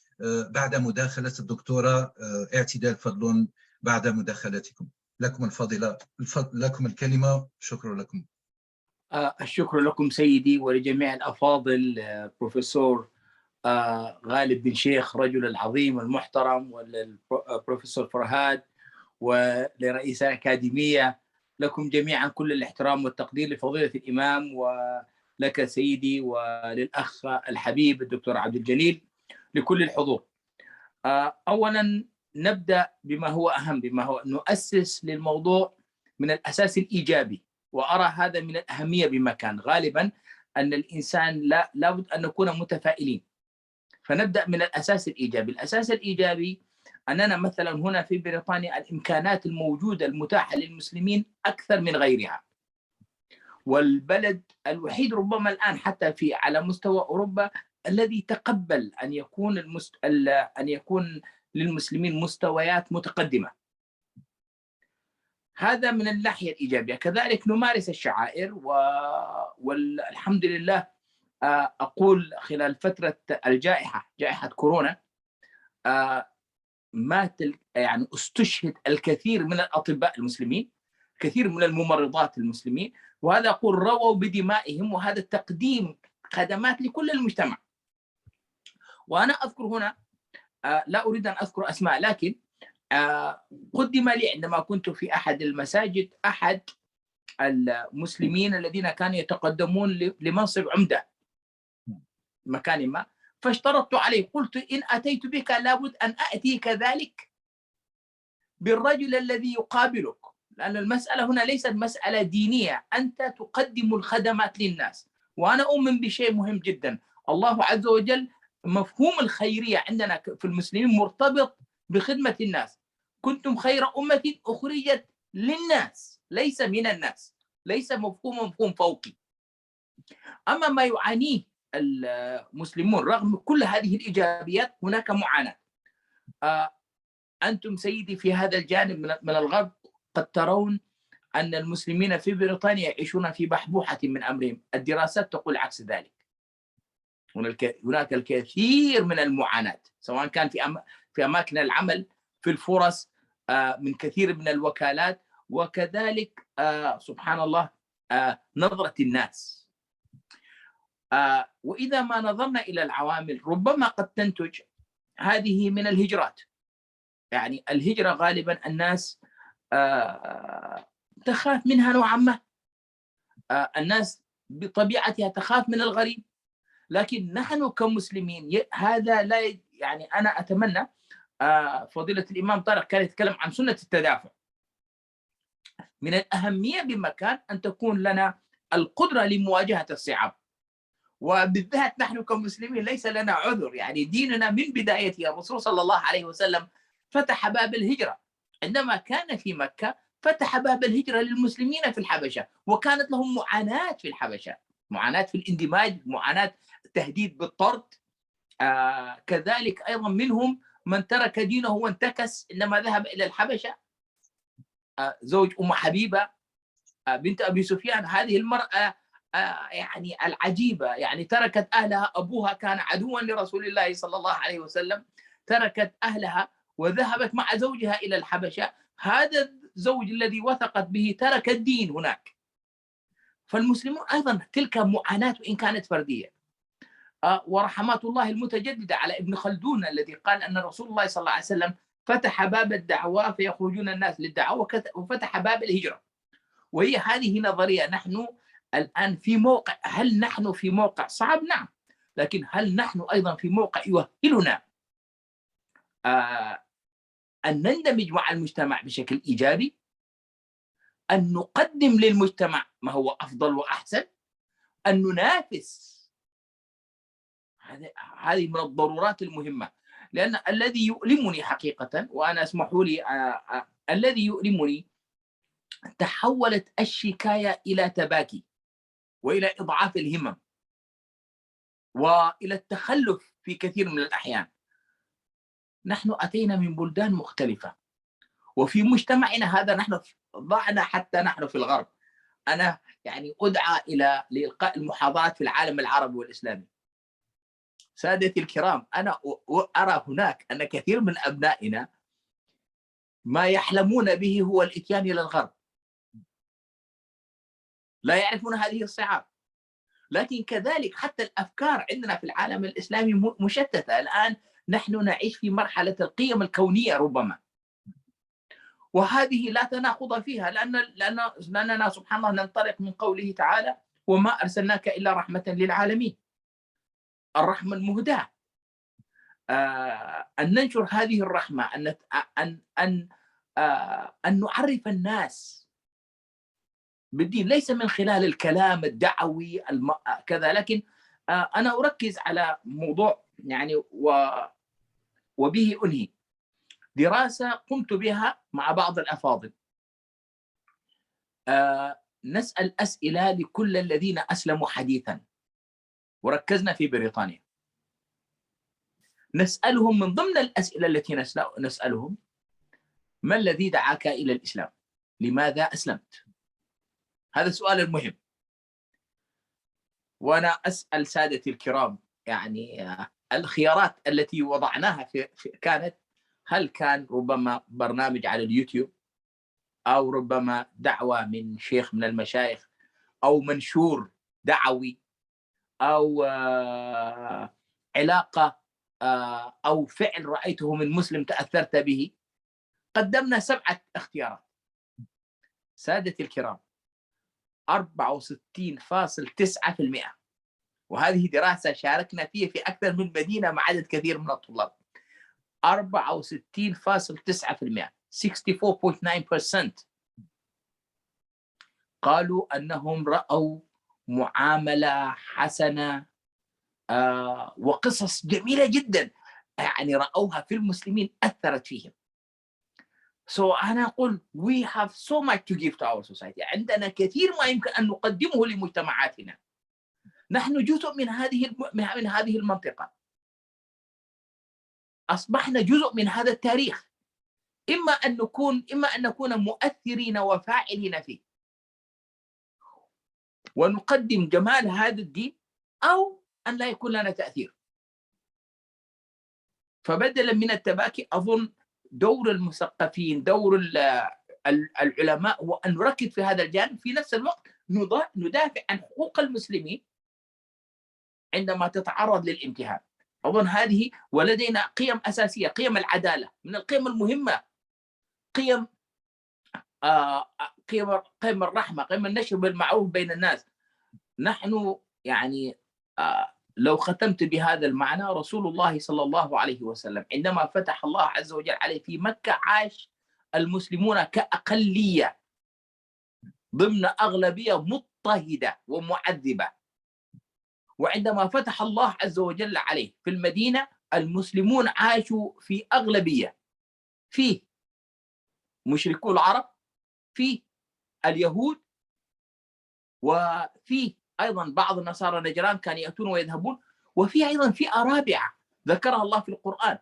بعد مداخلة الدكتورة اعتدال فضل. بعد مداخلتكم لكم الفضيلة، لكم الكلمة. شكرا لكم. الشكر لكم سيدي ولجميع الأفاضل، بروفيسور غالب بن شيخ رجل العظيم المحترم، والبروفيسور فرهاد، ولرئيس الأكاديمية. لكم جميعا كل الاحترام والتقدير لفضيلة الإمام، ولك سيدي، وللأخ الحبيب الدكتور عبد الجليل، لكل الحضور. أولا نبدأ بما هو أهم، بما هو نؤسس للموضوع من الأساس الإيجابي، وأرى هذا من الأهمية بمكان. غالبا أن الإنسان لابد أن نكون متفائلين، فنبدأ من الأساس الإيجابي. الأساس الإيجابي أننا مثلا هنا في بريطانيا الإمكانات الموجودة المتاحة للمسلمين أكثر من غيرها، والبلد الوحيد ربما الآن حتى على مستوى أوروبا الذي تقبل أن يكون للمسلمين مستويات متقدمة. هذا من الناحية الإيجابية. كذلك نمارس الشعائر، والحمد لله أقول خلال فترة الجائحة، جائحة كورونا، يعني استشهد الكثير من الأطباء المسلمين، كثير من الممرضات المسلمين، وهذا أقول رووا بدمائهم، وهذا تقديم خدمات لكل المجتمع. وأنا أذكر هنا، لا أريد أن أذكر أسماء، لكن قدم لي عندما كنت في أحد المساجد أحد المسلمين الذين كانوا يتقدمون لمنصب عمدة مكان ما، فاشترطت عليه، قلت إن أتيت بك لابد أن أتي كذلك بالرجل الذي يقابلك، لأن المسألة هنا ليست مسألة دينية، أنت تقدم الخدمات للناس. وأنا أؤمن بشيء مهم جدا، الله عز وجل مفهوم الخيرية عندنا في المسلمين مرتبط بخدمة الناس. كنتم خير أمة أخرجت للناس، ليس من الناس، ليس مفهوم فوقي. أما ما يعانيه المسلمون رغم كل هذه الإيجابيات، هناك معاناة. أنتم سيدي في هذا الجانب من الغرب قد ترون أن المسلمين في بريطانيا يعيشون في بحبوحة من أمرهم، الدراسات تقول عكس ذلك. هناك الكثير من المعاناة، سواء كان في أماكن العمل، في الفرص، من كثير من الوكالات، وكذلك سبحان الله نظرة الناس. وإذا ما نظرنا إلى العوامل ربما قد تنتج هذه من الهجرات. يعني الهجرة غالبا الناس تخاف منها نوعا ما، الناس بطبيعتها تخاف من الغريب، لكن نحن كمسلمين هذا لا يعني أنا أتمنى فضيلة الإمام طارق كان يتكلم عن سنة التدافع. من الأهمية بمكان أن تكون لنا القدرة لمواجهة الصعاب، وبالذات نحن كمسلمين ليس لنا عذر. يعني ديننا من بدايته الرسول صلى الله عليه وسلم فتح باب الهجرة، عندما كان في مكة فتح باب الهجرة للمسلمين في الحبشة، وكانت لهم معاناة في الحبشة، معاناة في الاندماج، معاناة تهديد بالطرد. كذلك أيضا منهم من ترك دينه وانتكس إنما ذهب إلى الحبشة. زوج أم حبيبة بنت أبي سفيان، هذه المرأة يعني العجيبة، يعني تركت أهلها، أبوها كان عدوا لرسول الله صلى الله عليه وسلم، تركت أهلها وذهبت مع زوجها إلى الحبشة. هذا الزوج الذي وثقت به ترك الدين هناك. فالمسلمون أيضا تلك معاناة وإن كانت فردية. ورحمات الله المتجددة على ابن خلدون الذي قال أن رسول الله صلى الله عليه وسلم فتح باب الدعوة فيخرجون الناس للدعوة، وفتح باب الهجرة. وهي هذه نظرية. نحن الآن في موقع، هل نحن في موقع صعب؟ نعم، لكن هل نحن أيضا في موقع يؤهلنا أن نندمج مع المجتمع بشكل إيجابي؟ أن نقدم للمجتمع ما هو أفضل وأحسن، أن ننافس. هذه من الضرورات المهمة، لأن الذي يؤلمني حقيقة، وأنا اسمحوا لي الذي يؤلمني، تحولت الشكاية إلى تباكي وإلى إضعاف الهمم وإلى التخلف في كثير من الأحيان. نحن أتينا من بلدان مختلفة، وفي مجتمعنا هذا نحن ضعنا حتى نحن في الغرب. أنا يعني أدعى إلى لإلقاء المحاضرات في العالم العربي والإسلامي. سادتي الكرام، أنا أرى هناك أن كثير من أبنائنا ما يحلمون به هو الإتيان إلى الغرب، لا يعرفون هذه الصعاب. لكن كذلك حتى الأفكار عندنا في العالم الإسلامي مشتتة. الآن نحن نعيش في مرحلة القيم الكونية ربما، وهذه لا تناقض فيها، لأننا سبحان الله ننطلق من قوله تعالى: وما أرسلناك إلا رحمة للعالمين. الرحمة المهداة، أن ننشر هذه الرحمة، أن نعرف الناس بالدين، ليس من خلال الكلام الدعوي كذا. لكن أنا أركز على موضوع يعني وبه أنهي. دراسة قمت بها مع بعض الأفاضل، نسأل أسئلة لكل الذين أسلموا حديثا، وركزنا في بريطانيا. نسألهم من ضمن الأسئلة التي نسألهم: ما الذي دعاك إلى الإسلام؟ لماذا أسلمت؟ هذا السؤال المهم. وأنا أسأل سادتي الكرام، يعني الخيارات التي وضعناها كانت: هل كان ربما برنامج على اليوتيوب، أو ربما دعوة من شيخ من المشايخ، أو منشور دعوي، أو علاقة أو فعل رأيته من مسلم تأثرت به. قدمنا 7 اختيارات. سادتي الكرام، 64.9%، وهذه دراسة شاركنا فيها في أكثر من مدينة مع عدد كثير من الطلاب. 64.9%، 64.9% قالوا أنهم رأوا معاملة حسنة وقصص جميلة جدا يعني رأوها في المسلمين أثرت فيهم. أنا أقول we have so much to give to our society. عندنا كثير ما يمكن أن نقدمه لمجتمعاتنا. نحن جزء من هذه المنطقة، أصبحنا جزء من هذا التاريخ، إما أن نكون مؤثرين وفاعلين فيه ونقدم جمال هذا الدين، أو أن لا يكون لنا تأثير. فبدلا من التباكي، أظن دور المثقفين، دور العلماء، هو أن نركز في هذا الجانب. في نفس الوقت ندافع عن حقوق المسلمين عندما تتعرض للامتهان. أظن هذه، ولدينا قيم أساسية، قيم العدالة من القيم المهمة، قيم الرحمة، قيم النشر بالمعروف بين الناس. نحن يعني لو ختمت بهذا المعنى، رسول الله صلى الله عليه وسلم عندما فتح الله عز وجل عليه في مكة، عاش المسلمون كأقلية ضمن أغلبية مضطهدة ومعذبة. وعندما فتح الله عز وجل عليه في المدينة، المسلمون عاشوا في أغلبية، فيه مشركو العرب، فيه اليهود، وفيه أيضا بعض نصارى نجران كانوا يأتون ويذهبون، وفيه أيضا فئة رابعة ذكرها الله في القرآن: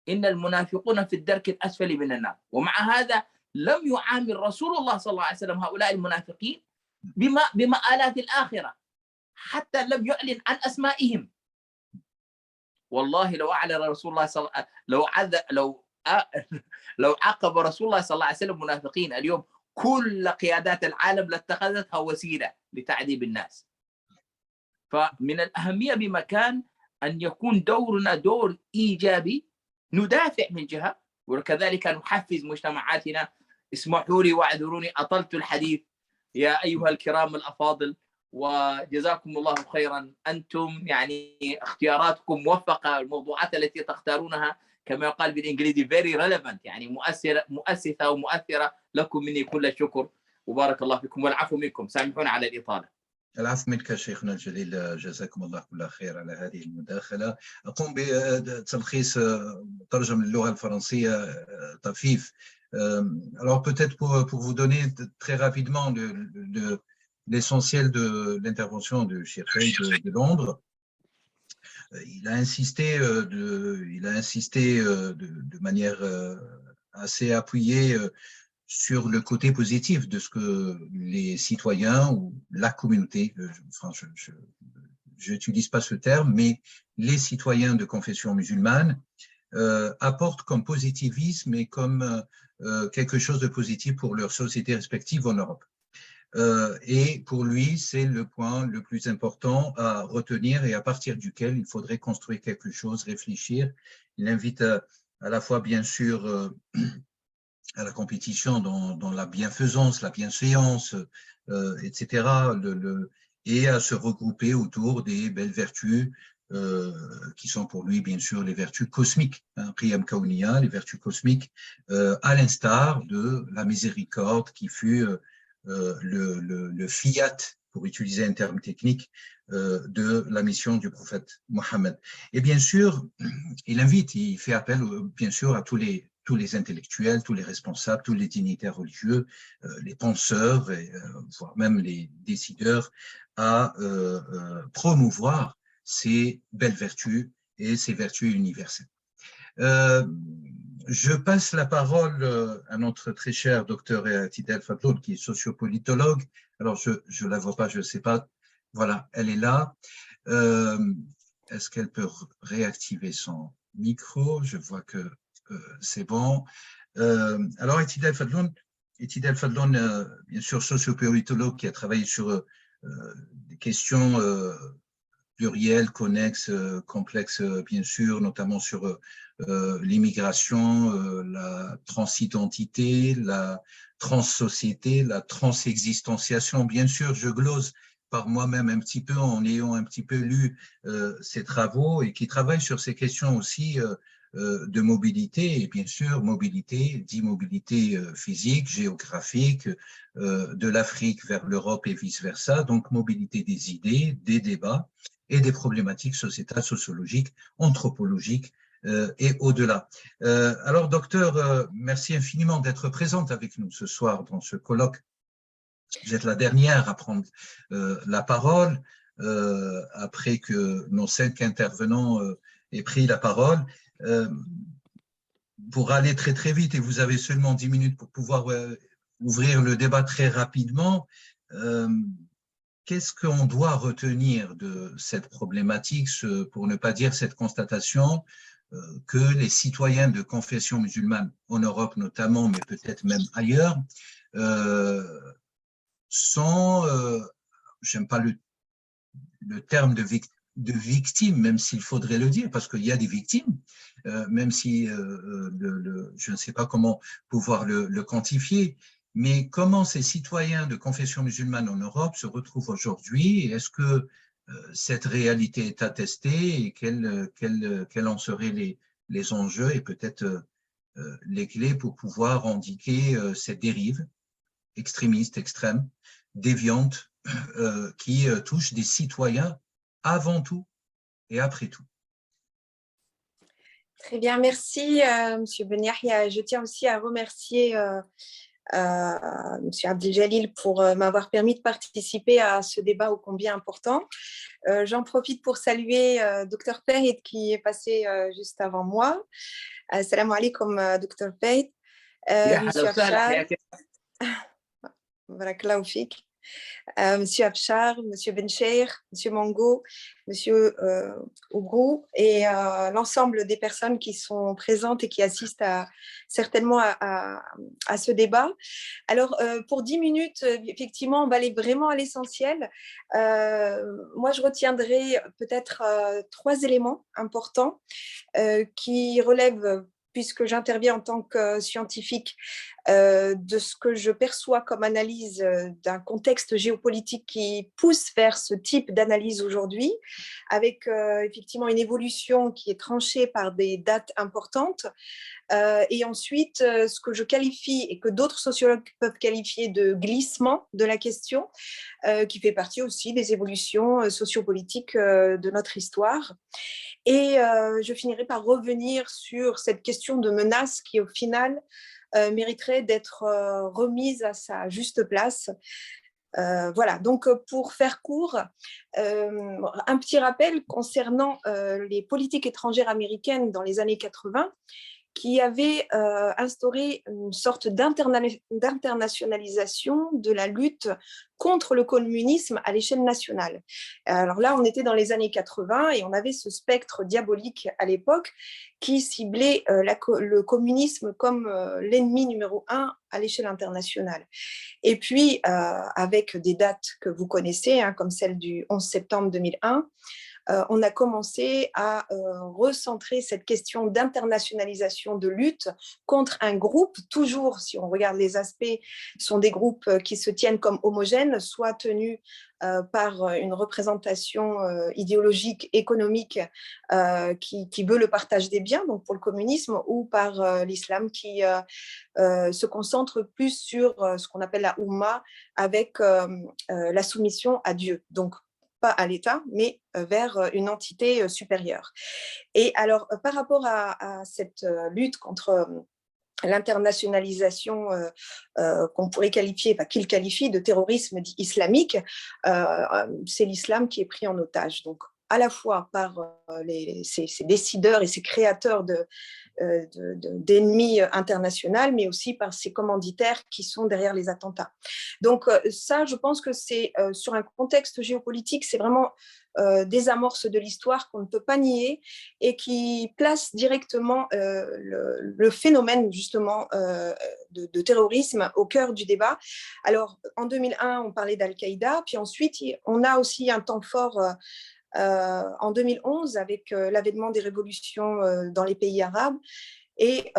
إن المنافقون في الدرك الأسفل من النار. ومع هذا لم يعامل رسول الله صلى الله عليه وسلم هؤلاء المنافقين بمآلات الآخرة، حتى لم يعلن عن أسمائهم. والله لو أعلن رسول الله لو عاقب رسول الله صلى الله عليه وسلم منافقين اليوم، كل قيادات العالم لاتخذتها وسيلة لتعذيب الناس. فمن الأهمية بمكان أن يكون دورنا دور إيجابي، ندافع من جهة، وكذلك نحفز مجتمعاتنا. اسمحوا لي واعذروني أطلت الحديث يا أيها الكرام الأفاضل، وجزاكم الله خيرا. أنتم يعني اختياراتكم موفقة، الموضوعات التي تختارونها كما يقال بالإنجليزي very relevant، يعني مؤثرة ومؤثرة. لكم مني كل الشكر، وبارك الله فيكم والعفو منكم، سامحونا على الإطالة. العفو منك شيخنا الجليل، جزاكم الله كل خير على هذه المداخلة. أقوم بتلخيص ترجم للغة الفرنسية طفيف. Alors peut-être pour vous donner très rapidement l'essentiel de l'intervention de Cheikh Fay de Londres, il a insisté de manière assez appuyée sur le côté positif de ce que les citoyens ou la communauté, je n'utilise pas ce terme, mais les citoyens de confession musulmane apportent comme positivisme et comme quelque chose de positif pour leurs sociétés respectives en Europe. Et pour lui, c'est le point le plus important à retenir et à partir duquel il faudrait construire quelque chose, réfléchir. Il invite à la fois, bien sûr, à la compétition dans la bienfaisance, la bienséance, etc., et à se regrouper autour des belles vertus qui sont pour lui, bien sûr, les vertus cosmiques, Qiyam Kaounia, les vertus cosmiques, à l'instar de la miséricorde qui fut le fiat, pour utiliser un terme technique, de la mission du prophète Mohammed. Et bien sûr, il fait appel, bien sûr, à tous les intellectuels, tous les responsables, tous les dignitaires religieux, les penseurs, voire même les décideurs, à promouvoir ces belles vertus et ces vertus universelles. Je passe la parole à notre très cher docteur Tidel Fadloun, qui est sociopolitologue. Alors, je la vois pas, je ne sais pas. Voilà, elle est là. Est-ce qu'elle peut réactiver son micro? Je vois que c'est bon. Alors, Tidel Fadloun, bien sûr, sociopolitologue qui a travaillé sur des questions plurielles, connexes, complexes, bien sûr, notamment sur l'immigration, la transidentité, la transsociété, la transexistentiation. Bien sûr, je glose par moi-même un petit peu en ayant un petit peu lu ces travaux et qui travaillent sur ces questions aussi de mobilité, et bien sûr, mobilité, dit mobilité physique, géographique, de l'Afrique vers l'Europe et vice-versa, donc mobilité des idées, des débats et des problématiques sociétales, sociologiques, anthropologiques et au-delà. Alors, docteur, merci infiniment d'être présente avec nous ce soir dans ce colloque. Vous êtes la dernière à prendre la parole après que nos 5 intervenants aient pris la parole. Pour aller très très vite, et vous avez seulement 10 minutes pour pouvoir ouvrir le débat très rapidement, qu'est-ce qu'on doit retenir de cette problématique, pour ne pas dire cette constatation que les citoyens de confession musulmane, en Europe notamment, mais peut-être même ailleurs, sont, j'aime pas le terme de victimes, même s'il faudrait le dire, parce qu'il y a des victimes, même si je ne sais pas comment pouvoir le quantifier, mais comment ces citoyens de confession musulmane en Europe se retrouvent aujourd'hui, et est-ce que cette réalité est attestée, et quels en seraient les enjeux et peut-être les clés pour pouvoir endiguer cette dérive extrémiste, extrême, déviante, qui touche des citoyens avant tout et après tout. Très bien, merci Monsieur Ben Yahya. Je tiens aussi à remercier Monsieur Abdeljalil pour m'avoir permis de participer à ce débat ô combien important. J'en profite pour saluer Dr Fahid qui est passé juste avant moi. Assalamu alaikum Dr Fahid. Monsieur Afshar. Barakallahu fik. Monsieur Afshar, Monsieur Bencheikh, Monsieur Mango, Monsieur Ougrou et l'ensemble des personnes qui sont présentes et qui assistent certainement à ce débat. Alors, pour 10 minutes, effectivement, on va aller vraiment à l'essentiel. Moi, je retiendrai peut-être 3 éléments importants qui relèvent, puisque j'interviens en tant que scientifique, de ce que je perçois comme analyse d'un contexte géopolitique qui pousse vers ce type d'analyse aujourd'hui, avec effectivement une évolution qui est tranchée par des dates importantes, Et ensuite, ce que je qualifie et que d'autres sociologues peuvent qualifier de glissement de la question, qui fait partie aussi des évolutions sociopolitiques de notre histoire. Et je finirai par revenir sur cette question de menace qui, au final, mériterait d'être remise à sa juste place. Voilà, donc pour faire court, un petit rappel concernant les politiques étrangères américaines dans les années 80, qui avait instauré une sorte d'internationalisation de la lutte contre le communisme à l'échelle nationale. Alors là, on était dans les années 80 et on avait ce spectre diabolique à l'époque qui ciblait le communisme comme l'ennemi numéro 1 à l'échelle internationale. Et puis, avec des dates que vous connaissez, hein, comme celle du 11 septembre 2001, on a commencé à recentrer cette question d'internationalisation de lutte contre un groupe, toujours, si on regarde les aspects, sont des groupes qui se tiennent comme homogènes, soit tenus par une représentation idéologique, économique qui veut le partage des biens, donc pour le communisme, ou par l'islam qui se concentre plus sur ce qu'on appelle la Oumma, avec la soumission à Dieu. Donc, pas à l'État, mais vers une entité supérieure. Et alors, par rapport à cette lutte contre l'internationalisation qu'on pourrait qualifier, qu'il qualifie de terrorisme dit islamique, c'est l'islam qui est pris en otage. Donc, à la fois par ces décideurs et ces créateurs d'ennemis internationaux, mais aussi par ces commanditaires qui sont derrière les attentats. Donc ça, je pense que c'est sur un contexte géopolitique, c'est vraiment des amorces de l'histoire qu'on ne peut pas nier et qui place directement le phénomène justement de terrorisme au cœur du débat. Alors en 2001, on parlait d'Al-Qaïda, puis ensuite on a aussi un temps fort en 2011 avec l'avènement des révolutions dans les pays arabes. Et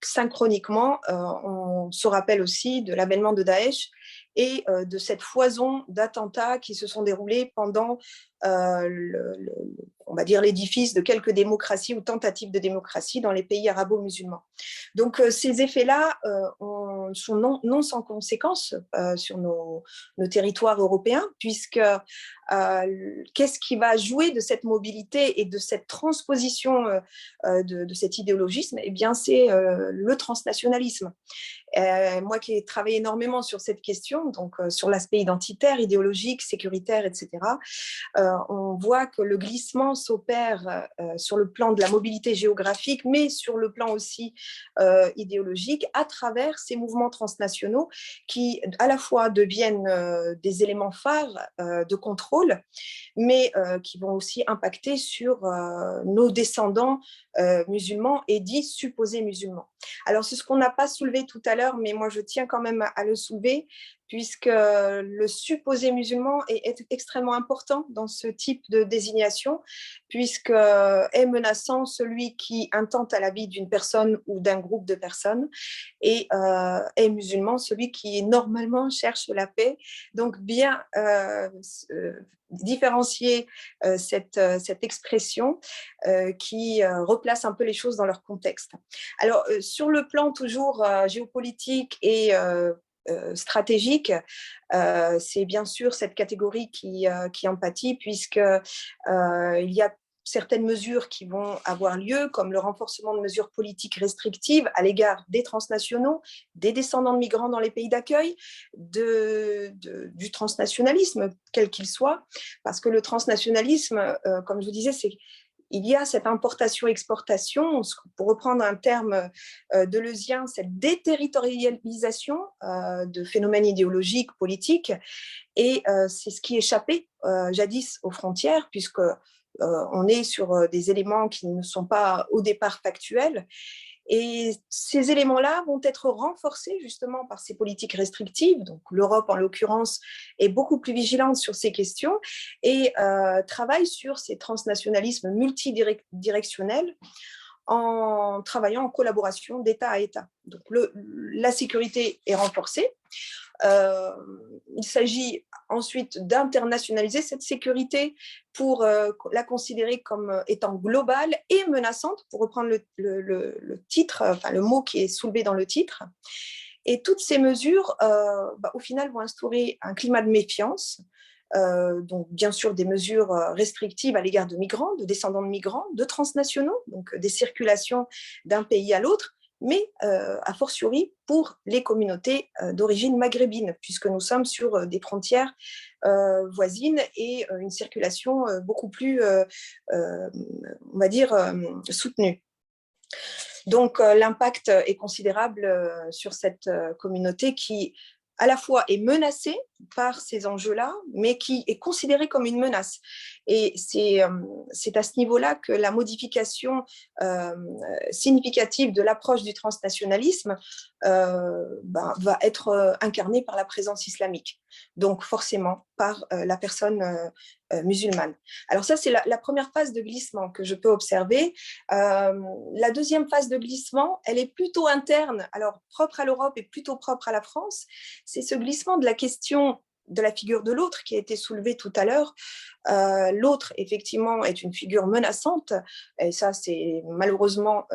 synchroniquement, on se rappelle aussi de l'avènement de Daesh et de cette foison d'attentats qui se sont déroulés pendant, on va dire, l'édifice de quelques démocraties ou tentatives de démocratie dans les pays arabo-musulmans. Donc ces effets-là sont non sans conséquences sur nos territoires européens, puisque qu'est-ce qui va jouer de cette mobilité et de cette transposition de cet idéologisme? Eh bien, c'est le transnationalisme. Moi qui ai travaillé énormément sur cette question, donc sur l'aspect identitaire, idéologique, sécuritaire, etc., on voit que le glissement s'opère sur le plan de la mobilité géographique, mais sur le plan aussi idéologique, à travers ces mouvements transnationaux qui, à la fois, deviennent des éléments phares de contrôle, mais qui vont aussi impacter sur nos descendants musulmans et dits supposés musulmans. Alors, c'est ce qu'on n'a pas soulevé tout à l'heure, mais moi, je tiens quand même à le soulever, puisque le supposé musulman est extrêmement important dans ce type de désignation, puisque est menaçant celui qui intente à la vie d'une personne ou d'un groupe de personnes, et est musulman celui qui normalement cherche la paix. Donc, bien différencier cette expression qui replace un peu les choses dans leur contexte. Alors, sur le plan toujours géopolitique et stratégique, c'est bien sûr cette catégorie qui en pâtit, puisqu'il y a certaines mesures qui vont avoir lieu, comme le renforcement de mesures politiques restrictives à l'égard des transnationaux, des descendants de migrants dans les pays d'accueil, du transnationalisme, quel qu'il soit, parce que le transnationalisme, comme je vous disais, il y a cette importation-exportation, pour reprendre un terme deleuzien, cette déterritorialisation de phénomènes idéologiques, politiques, et c'est ce qui échappait jadis aux frontières, puisque on est sur des éléments qui ne sont pas au départ factuels. Et ces éléments-là vont être renforcés justement par ces politiques restrictives. Donc l'Europe, en l'occurrence, est beaucoup plus vigilante sur ces questions et travaille sur ces transnationalismes multidirectionnels en travaillant en collaboration d'État à État. Donc, la sécurité est renforcée. Il s'agit ensuite d'internationaliser cette sécurité pour la considérer comme étant globale et menaçante, pour reprendre le titre, enfin le mot qui est soulevé dans le titre. Et toutes ces mesures, au final, vont instaurer un climat de méfiance. Donc, bien sûr, des mesures restrictives à l'égard de migrants, de descendants de migrants, de transnationaux, donc des circulations d'un pays à l'autre, mais a fortiori pour les communautés d'origine maghrébine, puisque nous sommes sur des frontières voisines et une circulation beaucoup plus, on va dire, soutenue. Donc, l'impact est considérable sur cette communauté qui, à la fois, est menacée par ces enjeux-là, mais qui est considérée comme une menace. Et c'est à ce niveau-là que la modification significative de l'approche du transnationalisme va être incarnée par la présence islamique, donc forcément par la personne musulmane. Alors ça, c'est la première phase de glissement que je peux observer. La deuxième phase de glissement, elle est plutôt interne, alors propre à l'Europe et plutôt propre à la France. C'est ce glissement de la question de la figure de l'autre qui a été soulevée tout à l'heure. L'autre, effectivement, est une figure menaçante, et ça, c'est malheureusement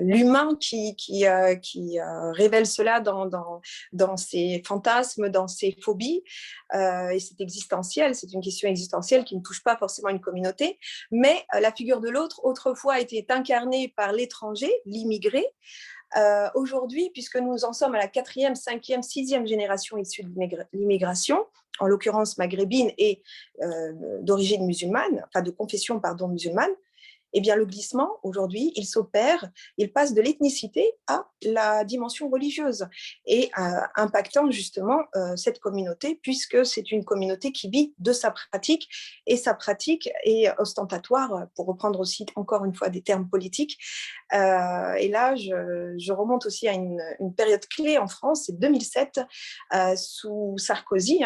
l'humain qui révèle cela dans ses fantasmes, dans ses phobies, et c'est existentiel, c'est une question existentielle qui ne touche pas forcément une communauté, mais la figure de l'autre, autrefois, était incarnée par l'étranger, l'immigré. Aujourd'hui, puisque nous en sommes à la 4e, 5e, 6e génération issue de l'immigration, en l'occurrence maghrébine et d'origine musulmane, enfin de confession musulmane, eh bien, le glissement, aujourd'hui, il s'opère, il passe de l'ethnicité à la dimension religieuse et impactant justement cette communauté, puisque c'est une communauté qui vit de sa pratique, et sa pratique est ostentatoire, pour reprendre aussi encore une fois des termes politiques. Et là, je remonte aussi à une période clé en France, c'est 2007, sous Sarkozy,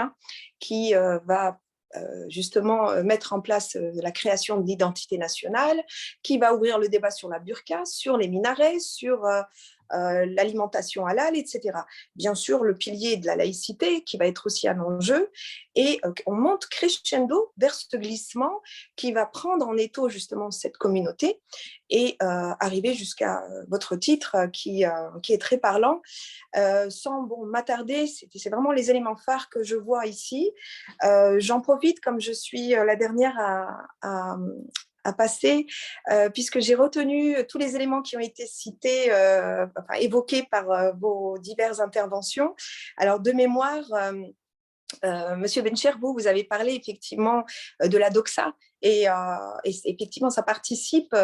qui va justement mettre en place la création de l'identité nationale, qui va ouvrir le débat sur la burqa, sur les minarets, sur l'alimentation halal, etc. Bien sûr, le pilier de la laïcité qui va être aussi un enjeu, et on monte crescendo vers ce glissement qui va prendre en étau justement cette communauté et arriver jusqu'à votre titre qui est très parlant. Sans m'attarder, c'est vraiment les éléments phares que je vois ici. J'en profite, comme je suis la dernière à passer, puisque j'ai retenu tous les éléments qui ont été cités, évoqués par vos diverses interventions. Alors, de mémoire, Monsieur Bencher, vous avez parlé effectivement de la doxa, et effectivement, ça participe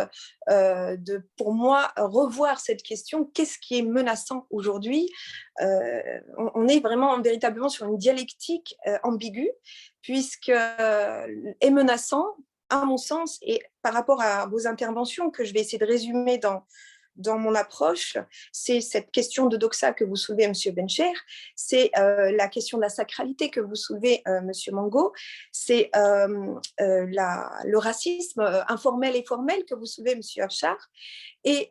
pour moi, revoir cette question. Qu'est-ce qui est menaçant aujourd'hui? On est vraiment véritablement sur une dialectique ambiguë, puisque est menaçant, à mon sens, et par rapport à vos interventions que je vais essayer de résumer dans mon approche, c'est cette question de doxa que vous soulevez, M. Bencher, c'est la question de la sacralité que vous soulevez, M. Mango, c'est le racisme informel et formel que vous soulevez, M. Afshar, et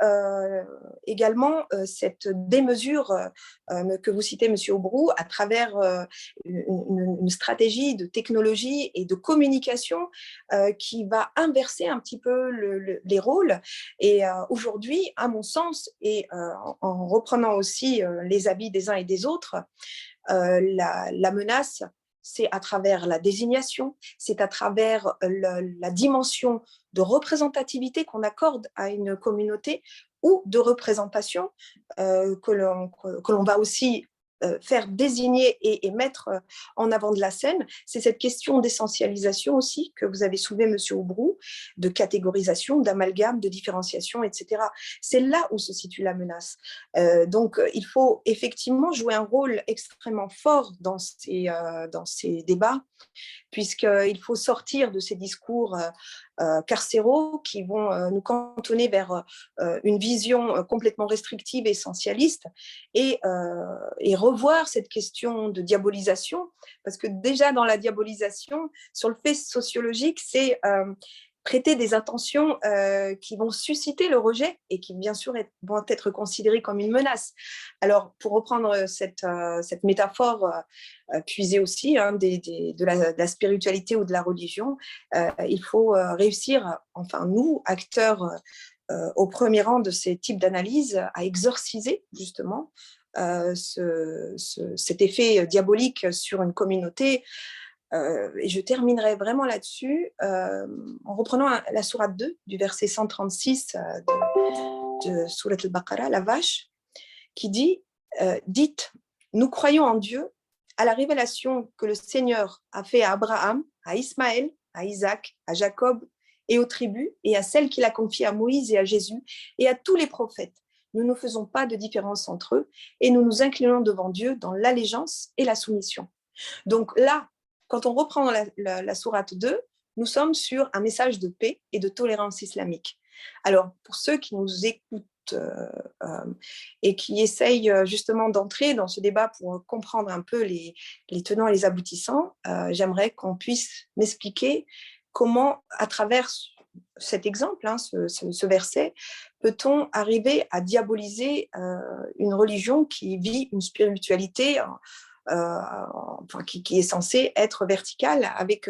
également cette démesure que vous citez, M. Oubrou, à travers une stratégie de technologie et de communication qui va inverser un petit peu les rôles. Et aujourd'hui, à mon sens, et en reprenant aussi les habits des uns et des autres, la menace, c'est à travers la désignation, c'est à travers la dimension de représentativité qu'on accorde à une communauté, ou de représentation que l'on va aussi faire désigner et mettre en avant de la scène. C'est cette question d'essentialisation aussi que vous avez soulevée, M. Oubrou, de catégorisation, d'amalgame, de différenciation, etc. C'est là où se situe la menace. Donc, il faut effectivement jouer un rôle extrêmement fort dans ces débats, puisqu'il faut sortir de ces discours carcéraux qui vont nous cantonner vers une vision complètement restrictive et essentialiste, et revoir cette question de diabolisation, parce que déjà dans la diabolisation, sur le fait sociologique, c'est prêter des intentions qui vont susciter le rejet et qui, bien sûr, vont être considérées comme une menace. Alors, pour reprendre cette métaphore puisée aussi de la spiritualité ou de la religion, il faut réussir, enfin, nous, acteurs au premier rang de ces types d'analyses, à exorciser, justement, cet effet diabolique sur une communauté. Et je terminerai vraiment là-dessus en reprenant la sourate 2 du verset 136 de Surat al-Baqarah, la vache, qui dit dites, nous croyons en Dieu, à la révélation que le Seigneur a fait à Abraham, à Ismaël, à Isaac, à Jacob et aux tribus, et à celles qu'il a confiées à Moïse et à Jésus, et à tous les prophètes. Nous ne faisons pas de différence entre eux, et nous nous inclinons devant Dieu dans l'allégeance et la soumission. Donc là, quand on reprend la sourate 2, nous sommes sur un message de paix et de tolérance islamique. Alors, pour ceux qui nous écoutent et qui essayent justement d'entrer dans ce débat pour comprendre un peu les tenants et les aboutissants, j'aimerais qu'on puisse m'expliquer comment, à travers cet exemple, ce verset, peut-on arriver à diaboliser une religion qui vit une spiritualité qui est censée être verticale avec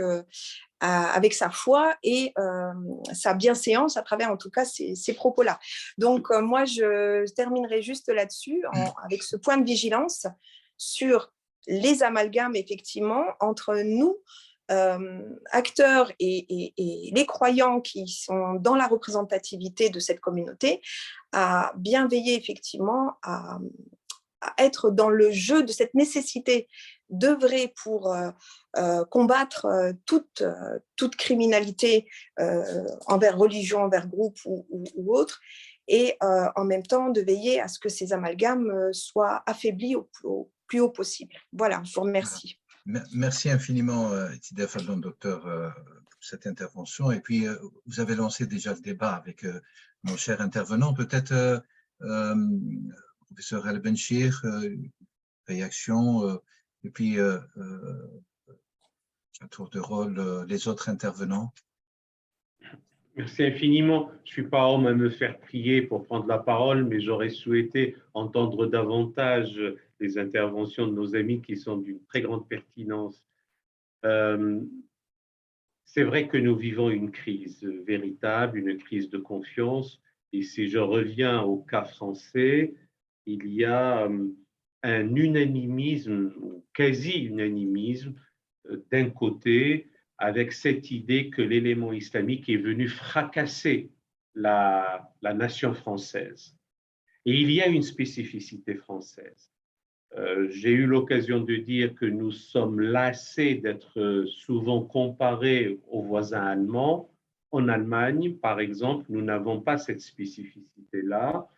sa foi et sa bienséance à travers en tout cas ces propos-là. Donc moi je terminerai juste là-dessus avec ce point de vigilance sur les amalgames effectivement entre nous acteurs et les croyants qui sont dans la représentativité de cette communauté, à bien veiller effectivement à être dans le jeu de cette nécessité d'œuvrer pour combattre toute criminalité envers religion, envers groupe ou autre, et en même temps de veiller à ce que ces amalgames soient affaiblis au plus haut possible. Voilà, je vous remercie. Merci infiniment, Tida Fadlon, docteur, pour cette intervention. Et puis, vous avez lancé déjà le débat avec nos chers intervenants. Peut-être, professeur El-Benchir, réaction, et puis, à tour de rôle, les autres intervenants. Merci infiniment. Je ne suis pas homme à me faire prier pour prendre la parole, mais j'aurais souhaité entendre davantage les interventions de nos amis qui sont d'une très grande pertinence. C'est vrai que nous vivons une crise véritable, une crise de confiance. Et si je reviens au cas français, il y a un unanimisme, ou quasi-unanimisme, d'un côté, avec cette idée que l'élément islamique est venu fracasser la nation française. Et il y a une spécificité française. J'ai eu l'occasion de dire que nous sommes lassés d'être souvent comparés aux voisins allemands. En Allemagne, par exemple, nous n'avons pas cette spécificité-là.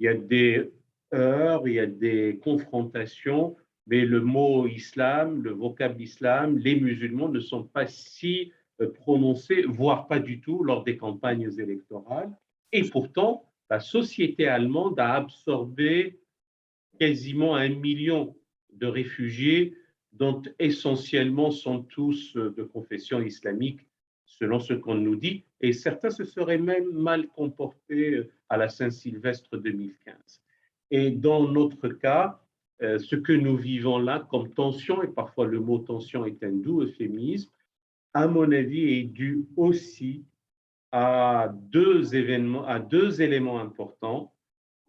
Il y a des heurts, il y a des confrontations, mais le mot islam, le vocable islam, les musulmans ne sont pas si prononcés, voire pas du tout, lors des campagnes électorales. Et pourtant, la société allemande a absorbé quasiment 1 million de réfugiés, dont essentiellement sont tous de confession islamique, selon ce qu'on nous dit, et certains se seraient même mal comportés à la Saint-Sylvestre 2015. Et dans notre cas, ce que nous vivons là comme tension, et parfois le mot tension est un doux euphémisme, à mon avis, est dû aussi à deux éléments importants.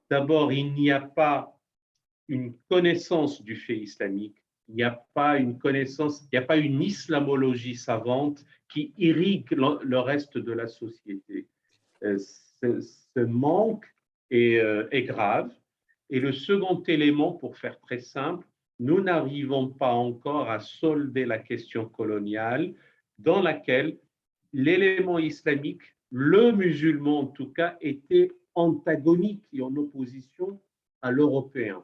D'abord, il n'y a pas une connaissance du fait islamique, il n'y a pas une connaissance, il n'y a pas une islamologie savante qui irrigue le reste de la société. Ce manque est grave. Et le second élément, pour faire très simple, nous n'arrivons pas encore à solder la question coloniale dans laquelle l'élément islamique, le musulman en tout cas, était antagonique et en opposition à l'européen,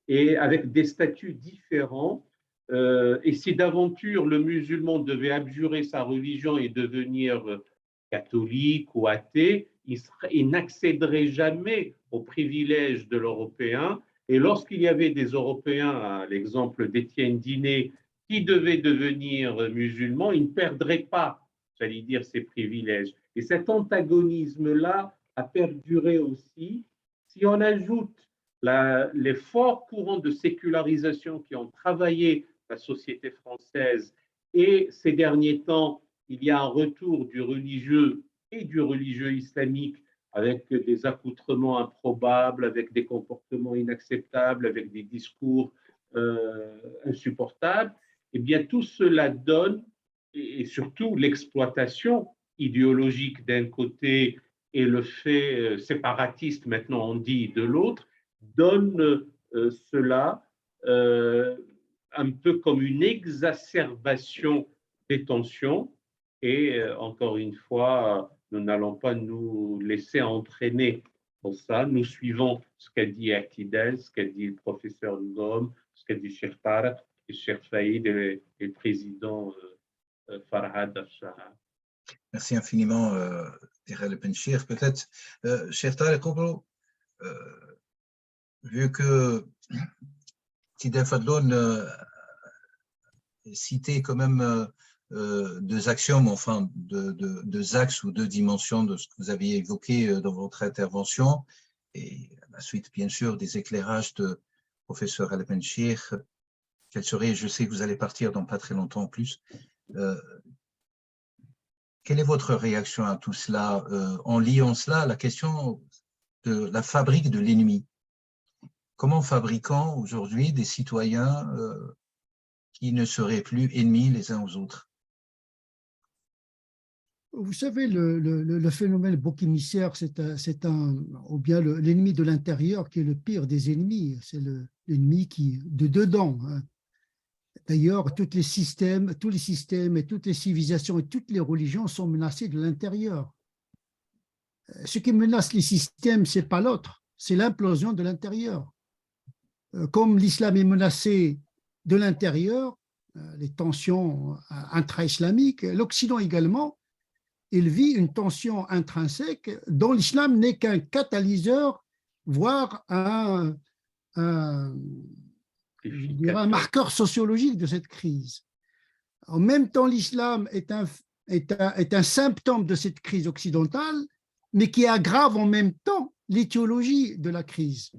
et avec des statuts différents. Et si d'aventure le musulman devait abjurer sa religion et devenir catholique ou athée, il n'accéderait jamais aux privilèges de l'européen. Et lorsqu'il y avait des Européens, à l'exemple d'Étienne Dinet, qui devaient devenir musulmans, ils ne perdraient pas j'allais dire, ses privilèges. Et cet antagonisme-là a perduré aussi. Si on ajoute les forts courants de sécularisation qui ont travaillé la société française, et ces derniers temps, il y a un retour du religieux et du religieux islamique avec des accoutrements improbables, avec des comportements inacceptables, avec des discours insupportables, eh bien tout cela donne, et surtout l'exploitation idéologique d'un côté et le fait séparatiste, maintenant on dit, de l'autre, donne cela un peu comme une exacerbation des tensions. Et encore une fois, nous n'allons pas nous laisser entraîner pour ça. Nous suivons ce qu'a dit Atidel, ce qu'a dit le professeur Ngom, ce qu'a dit Cheikh Tarek, et Cheikh Faïd et le président Farhad Al-Shahar. Merci infiniment, Tirel Benchir. Peut-être, Cheikh Tarek Oubrou, vu que Tidel Fadloun citait quand même deux axiomes, enfin deux axes ou deux dimensions de ce que vous aviez évoqué dans votre intervention, et à la suite, bien sûr, des éclairages de professeur Al-Benchir, quelle serait, je sais que vous allez partir dans pas très longtemps en plus, quelle est votre réaction à tout cela en liant cela à la question de la fabrique de l'ennemi? Comment fabriquons aujourd'hui des citoyens qui ne seraient plus ennemis les uns aux autres? Vous savez, le phénomène bouc émissaire, ou bien l'ennemi de l'intérieur qui est le pire des ennemis. C'est l'ennemi qui de dedans. Hein. D'ailleurs, tous les systèmes et toutes les civilisations et toutes les religions sont menacées de l'intérieur. Ce qui menace les systèmes, c'est pas l'autre, c'est l'implosion de l'intérieur. Comme l'islam est menacé de l'intérieur, les tensions intra-islamiques, l'Occident également, il vit une tension intrinsèque dont l'islam n'est qu'un catalyseur, voire un marqueur sociologique de cette crise. En même temps, l'islam est un symptôme de cette crise occidentale, mais qui aggrave en même temps l'étiologie de la crise.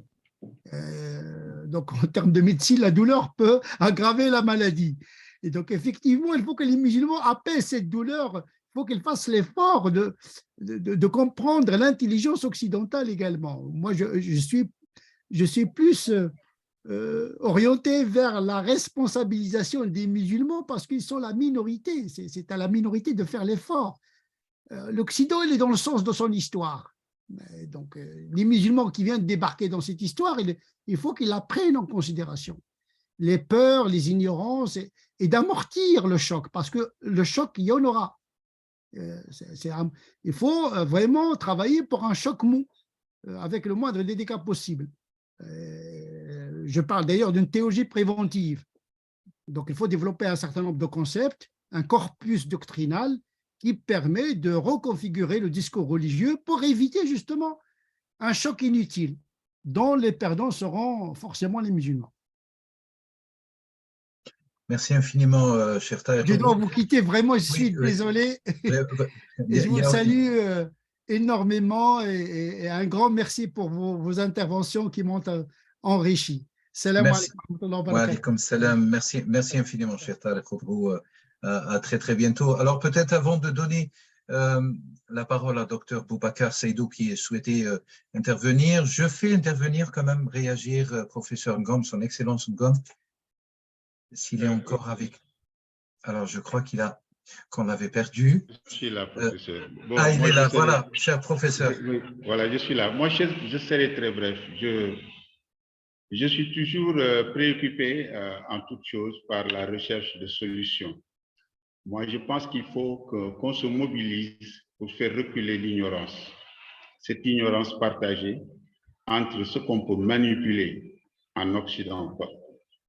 Donc, en termes de médecine, la douleur peut aggraver la maladie. Et donc, effectivement, il faut que les musulmans apaisent cette douleur. Il faut qu'ils fassent l'effort de comprendre l'intelligence occidentale également. Moi, je suis plus orienté vers la responsabilisation des musulmans parce qu'ils sont la minorité. C'est à la minorité de faire l'effort. L'Occident, il est dans le sens de son histoire. Donc, les musulmans qui viennent débarquer dans cette histoire, il faut qu'ils la prennent en considération. Les peurs, les ignorances, et d'amortir le choc, parce que le choc, il y en aura. Il faut vraiment travailler pour un choc mou, avec le moindre des dégâts possible. Je parle d'ailleurs d'une théologie préventive. Donc, il faut développer un certain nombre de concepts, un corpus doctrinal qui permet de reconfigurer le discours religieux pour éviter justement un choc inutile dont les perdants seront forcément les musulmans. Merci infiniment, cher Tarek. Je dois vous quitter, vraiment, je suis désolé. Et je vous salue énormément et un grand merci pour vos interventions qui m'ont enrichi. Salam alaikum salam. Merci infiniment, cher Tarek Oubrou. À très très bientôt. Alors peut-être avant de donner la parole à Dr Boubacar Seydou qui souhaitait intervenir, je fais intervenir quand même, réagir professeur Ngom, son excellence Ngom, s'il est encore avec. Alors je crois qu'on l'avait perdu. Je suis là, professeur. Bon, il est là, voilà, cher professeur. Oui, voilà, je suis là. Moi, je serai très bref. Je suis toujours préoccupé en toute chose par la recherche de solutions. Moi, je pense qu'il faut qu'on se mobilise pour faire reculer l'ignorance. Cette ignorance partagée entre ce qu'on peut manipuler en Occident,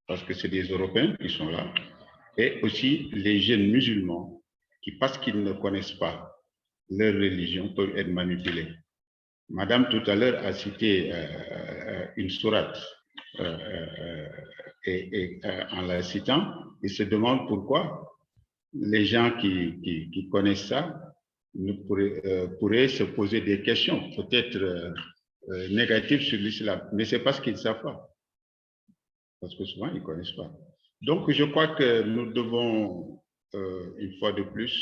parce que c'est des Européens qui sont là, et aussi les jeunes musulmans qui, parce qu'ils ne connaissent pas leur religion, peuvent être manipulés. Madame, tout à l'heure, a cité une sourate, et en la citant, il se demande pourquoi les gens qui connaissent ça pourraient se poser des questions, peut-être négatives sur l'islam, mais ce n'est pas ce qu'ils ne savent pas, parce que souvent, ils ne connaissent pas. Donc, je crois que nous devons, une fois de plus,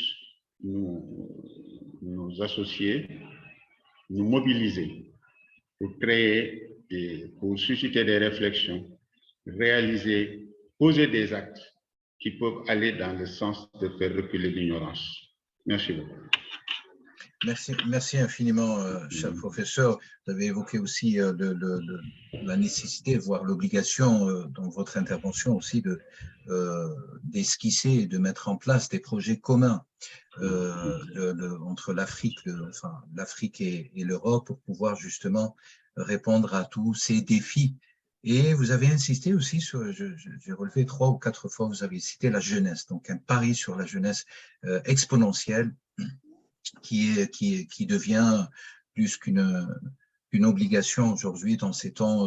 nous associer, nous mobiliser pour créer, pour susciter des réflexions, réaliser, poser des actes qui peuvent aller dans le sens de faire reculer l'ignorance. Merci beaucoup. Merci infiniment, cher professeur. Vous avez évoqué aussi la nécessité, voire l'obligation dans votre intervention aussi d'esquisser et de mettre en place des projets communs entre l'Afrique et l'Europe pour pouvoir justement répondre à tous ces défis. Et vous avez insisté aussi sur, j'ai relevé 3 ou 4 fois, vous avez cité la jeunesse, donc un pari sur la jeunesse exponentielle qui devient plus qu'une obligation aujourd'hui dans ces temps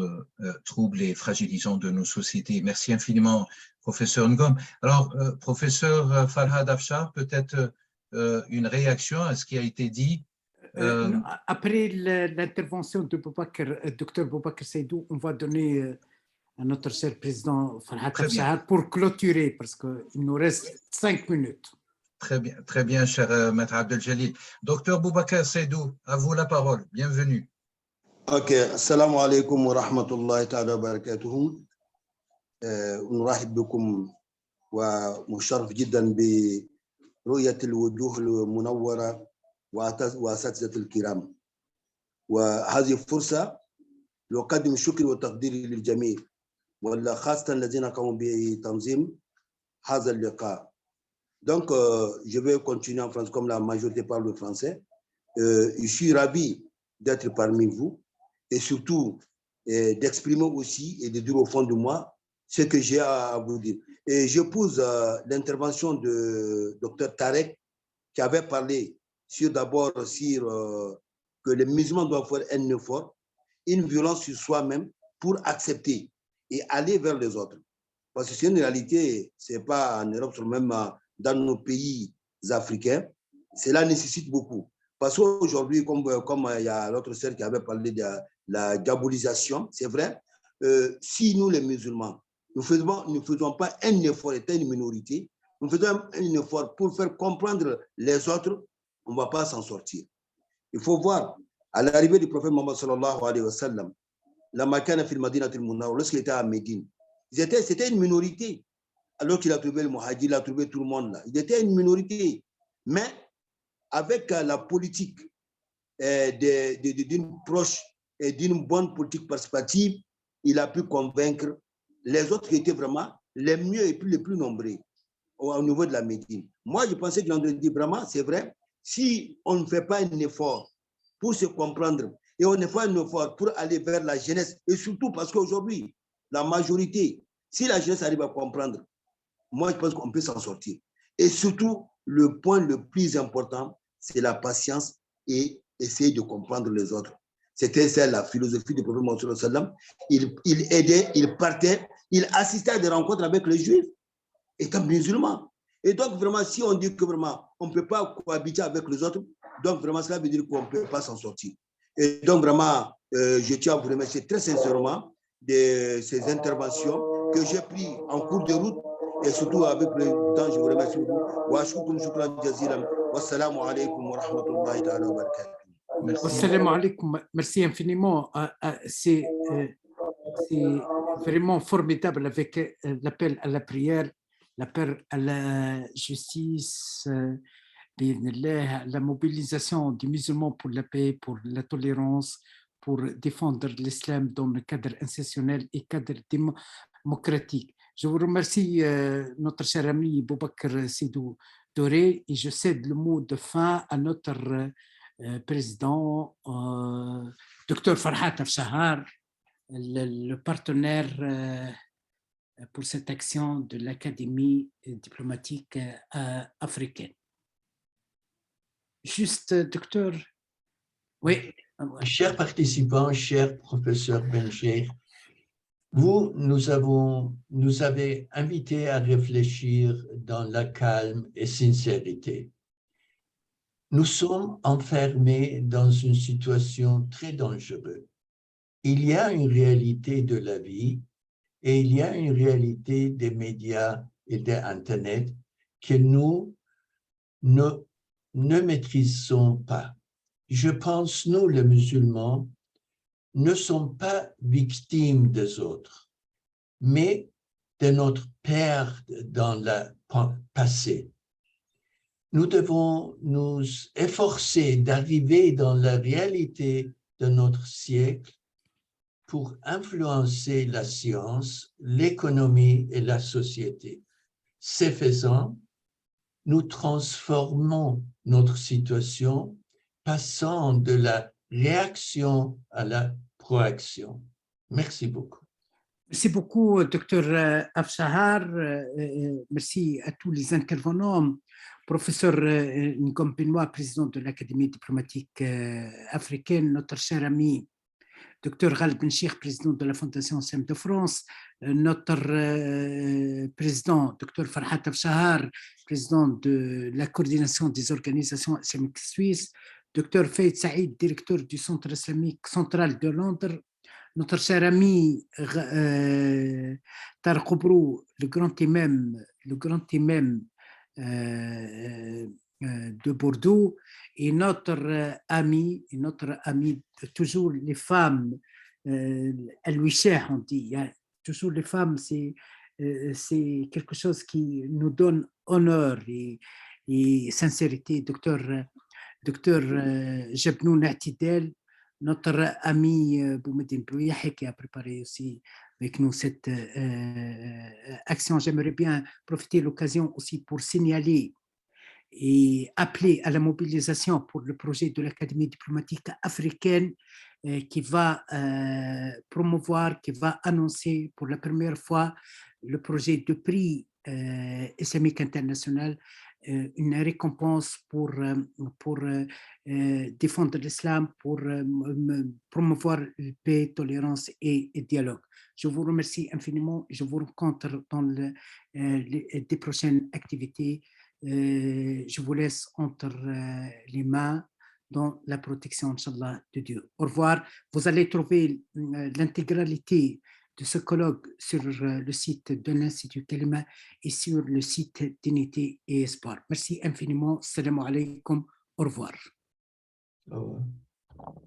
troubles et fragilisants de nos sociétés. Merci infiniment, professeur Ngom. Alors, professeur Farhad Afshar, peut-être une réaction à ce qui a été dit. Après l'intervention de Dr Boubacar Seydou, on va donner à notre cher président Farhad Afshar pour clôturer, parce qu'il nous reste 5 minutes. Très bien, cher Maître Abdel-Jalil. Docteur Boubacar Seydou, à vous la parole. Bienvenue. Ok, assalamu alaikum wa rahmatullahi ta'ala wa barakatuhu. نرحب بكم ومشرف جدا برؤية الوجوه المنورة وأساتذة الكرام. وهذه فرصة لأقدم شكري وتقديري للجميع وخاصة الذين قاموا بتنظيم هذا اللقاء. Donc, je vais continuer en français comme la majorité parle le français. Je suis ravi d'être parmi vous et surtout d'exprimer aussi et de dire au fond de moi ce que j'ai à vous dire. Et je pose l'intervention de Dr Tarek qui avait parlé d'abord sur que les musulmans doivent faire un effort, une violence sur soi-même pour accepter et aller vers les autres. Parce que c'est une réalité, ce n'est pas en Europe, même dans nos pays africains, cela nécessite beaucoup. Parce qu'aujourd'hui, comme il y a l'autre sœur qui avait parlé de la diabolisation, c'est vrai, si nous les musulmans, nous ne faisons pas un effort, étant une minorité, nous faisons un effort pour faire comprendre les autres, on ne va pas s'en sortir. Il faut voir, à l'arrivée du prophète Mohammed sallallahu alayhi wa sallam, la Makana fil Madinat al-Munawwara, lorsqu'il était à Médine, c'était une minorité. Alors qu'il a trouvé le Muhajir, il a trouvé tout le monde là. Il était une minorité. Mais avec la politique d'une proche et d'une bonne politique participative, il a pu convaincre les autres qui étaient vraiment les mieux et les plus nombreux au niveau de la Médine. Moi, je pensais qu'il en dit vraiment, c'est vrai, si on ne fait pas un effort pour se comprendre et on ne fait pas un effort pour aller vers la jeunesse, et surtout parce qu'aujourd'hui, la majorité, si la jeunesse arrive à comprendre, moi, je pense qu'on peut s'en sortir. Et surtout, le point le plus important, c'est la patience et essayer de comprendre les autres. C'était ça la philosophie du prophète Mohammed sallallahu alayhi wa sallam. Il aidait, il partait, il assistait à des rencontres avec les Juifs, étant musulmans. Et donc, vraiment, si on dit que vraiment, on ne peut pas cohabiter avec les autres, donc vraiment, cela veut dire qu'on ne peut pas s'en sortir. Et donc, vraiment, je tiens à vous remercier très sincèrement de ces interventions que j'ai prises en cours de route. Et surtout avec le temps, je vous remercie beaucoup. Wassalamu alaikum wa rahmatullahi ta'ala wa barakatuh. Wassalamu alaikum. Merci infiniment. C'est vraiment formidable avec l'appel à la prière, l'appel à la justice, la mobilisation des musulmans pour la paix, pour la tolérance, pour défendre l'islam dans le cadre institutionnel et cadre démocratique. Je vous remercie, notre cher ami Boubacar Seydou Doré, et je cède le mot de fin à notre président, Dr Farhad Afshar, le partenaire pour cette action de l'Académie diplomatique africaine. Juste, docteur. Oui. Chers participants, cher professeur Bencheikh, Vous nous avez invités à réfléchir dans la calme et sincérité. Nous sommes enfermés dans une situation très dangereuse. Il y a une réalité de la vie et il y a une réalité des médias et d'Internet que nous ne maîtrisons pas. Je pense, nous, les musulmans, ne sommes pas victimes des autres, mais de notre perte dans le passé. Nous devons nous efforcer d'arriver dans la réalité de notre siècle pour influencer la science, l'économie et la société. Ce faisant, nous transformons notre situation, passant de la réaction à la proaction. Merci beaucoup. Merci beaucoup, Dr Afshar. Merci à tous les intervenants. Professeur Ngom Benoît, président de l'Académie diplomatique africaine, notre cher ami Dr Ghaleb Bencheikh, président de la Fondation SEM de France, notre président Dr Farhat Afshar, président de la coordination des organisations islamiques suisses, Dr Fayed Saïd, directeur du Centre islamique central de Londres, notre cher ami Tariq Oubrou, le grand imam de Bordeaux, et notre ami toujours les femmes, al-Wisha, on dit, toujours les femmes, c'est quelque chose qui nous donne honneur et sincérité. Docteur Jebnoun Atidel, notre ami Boumedine Bouyahi, qui a préparé aussi avec nous cette action. J'aimerais bien profiter de l'occasion aussi pour signaler et appeler à la mobilisation pour le projet de l'Académie diplomatique africaine qui va promouvoir, qui va annoncer pour la première fois le projet de prix islamique international, une récompense pour défendre l'islam, pour promouvoir la paix, tolérance et dialogue. Je vous remercie infiniment. Je vous rencontre dans des prochaines activités. Je vous laisse entre les mains dans la protection, Inch'Allah, de Dieu. Au revoir. Vous allez trouver l'intégralité de ce colloque sur le site de l'Institut Kalima et sur le site d'Unité et Espoir. Merci infiniment. Salam alaikum. Au revoir. Au revoir.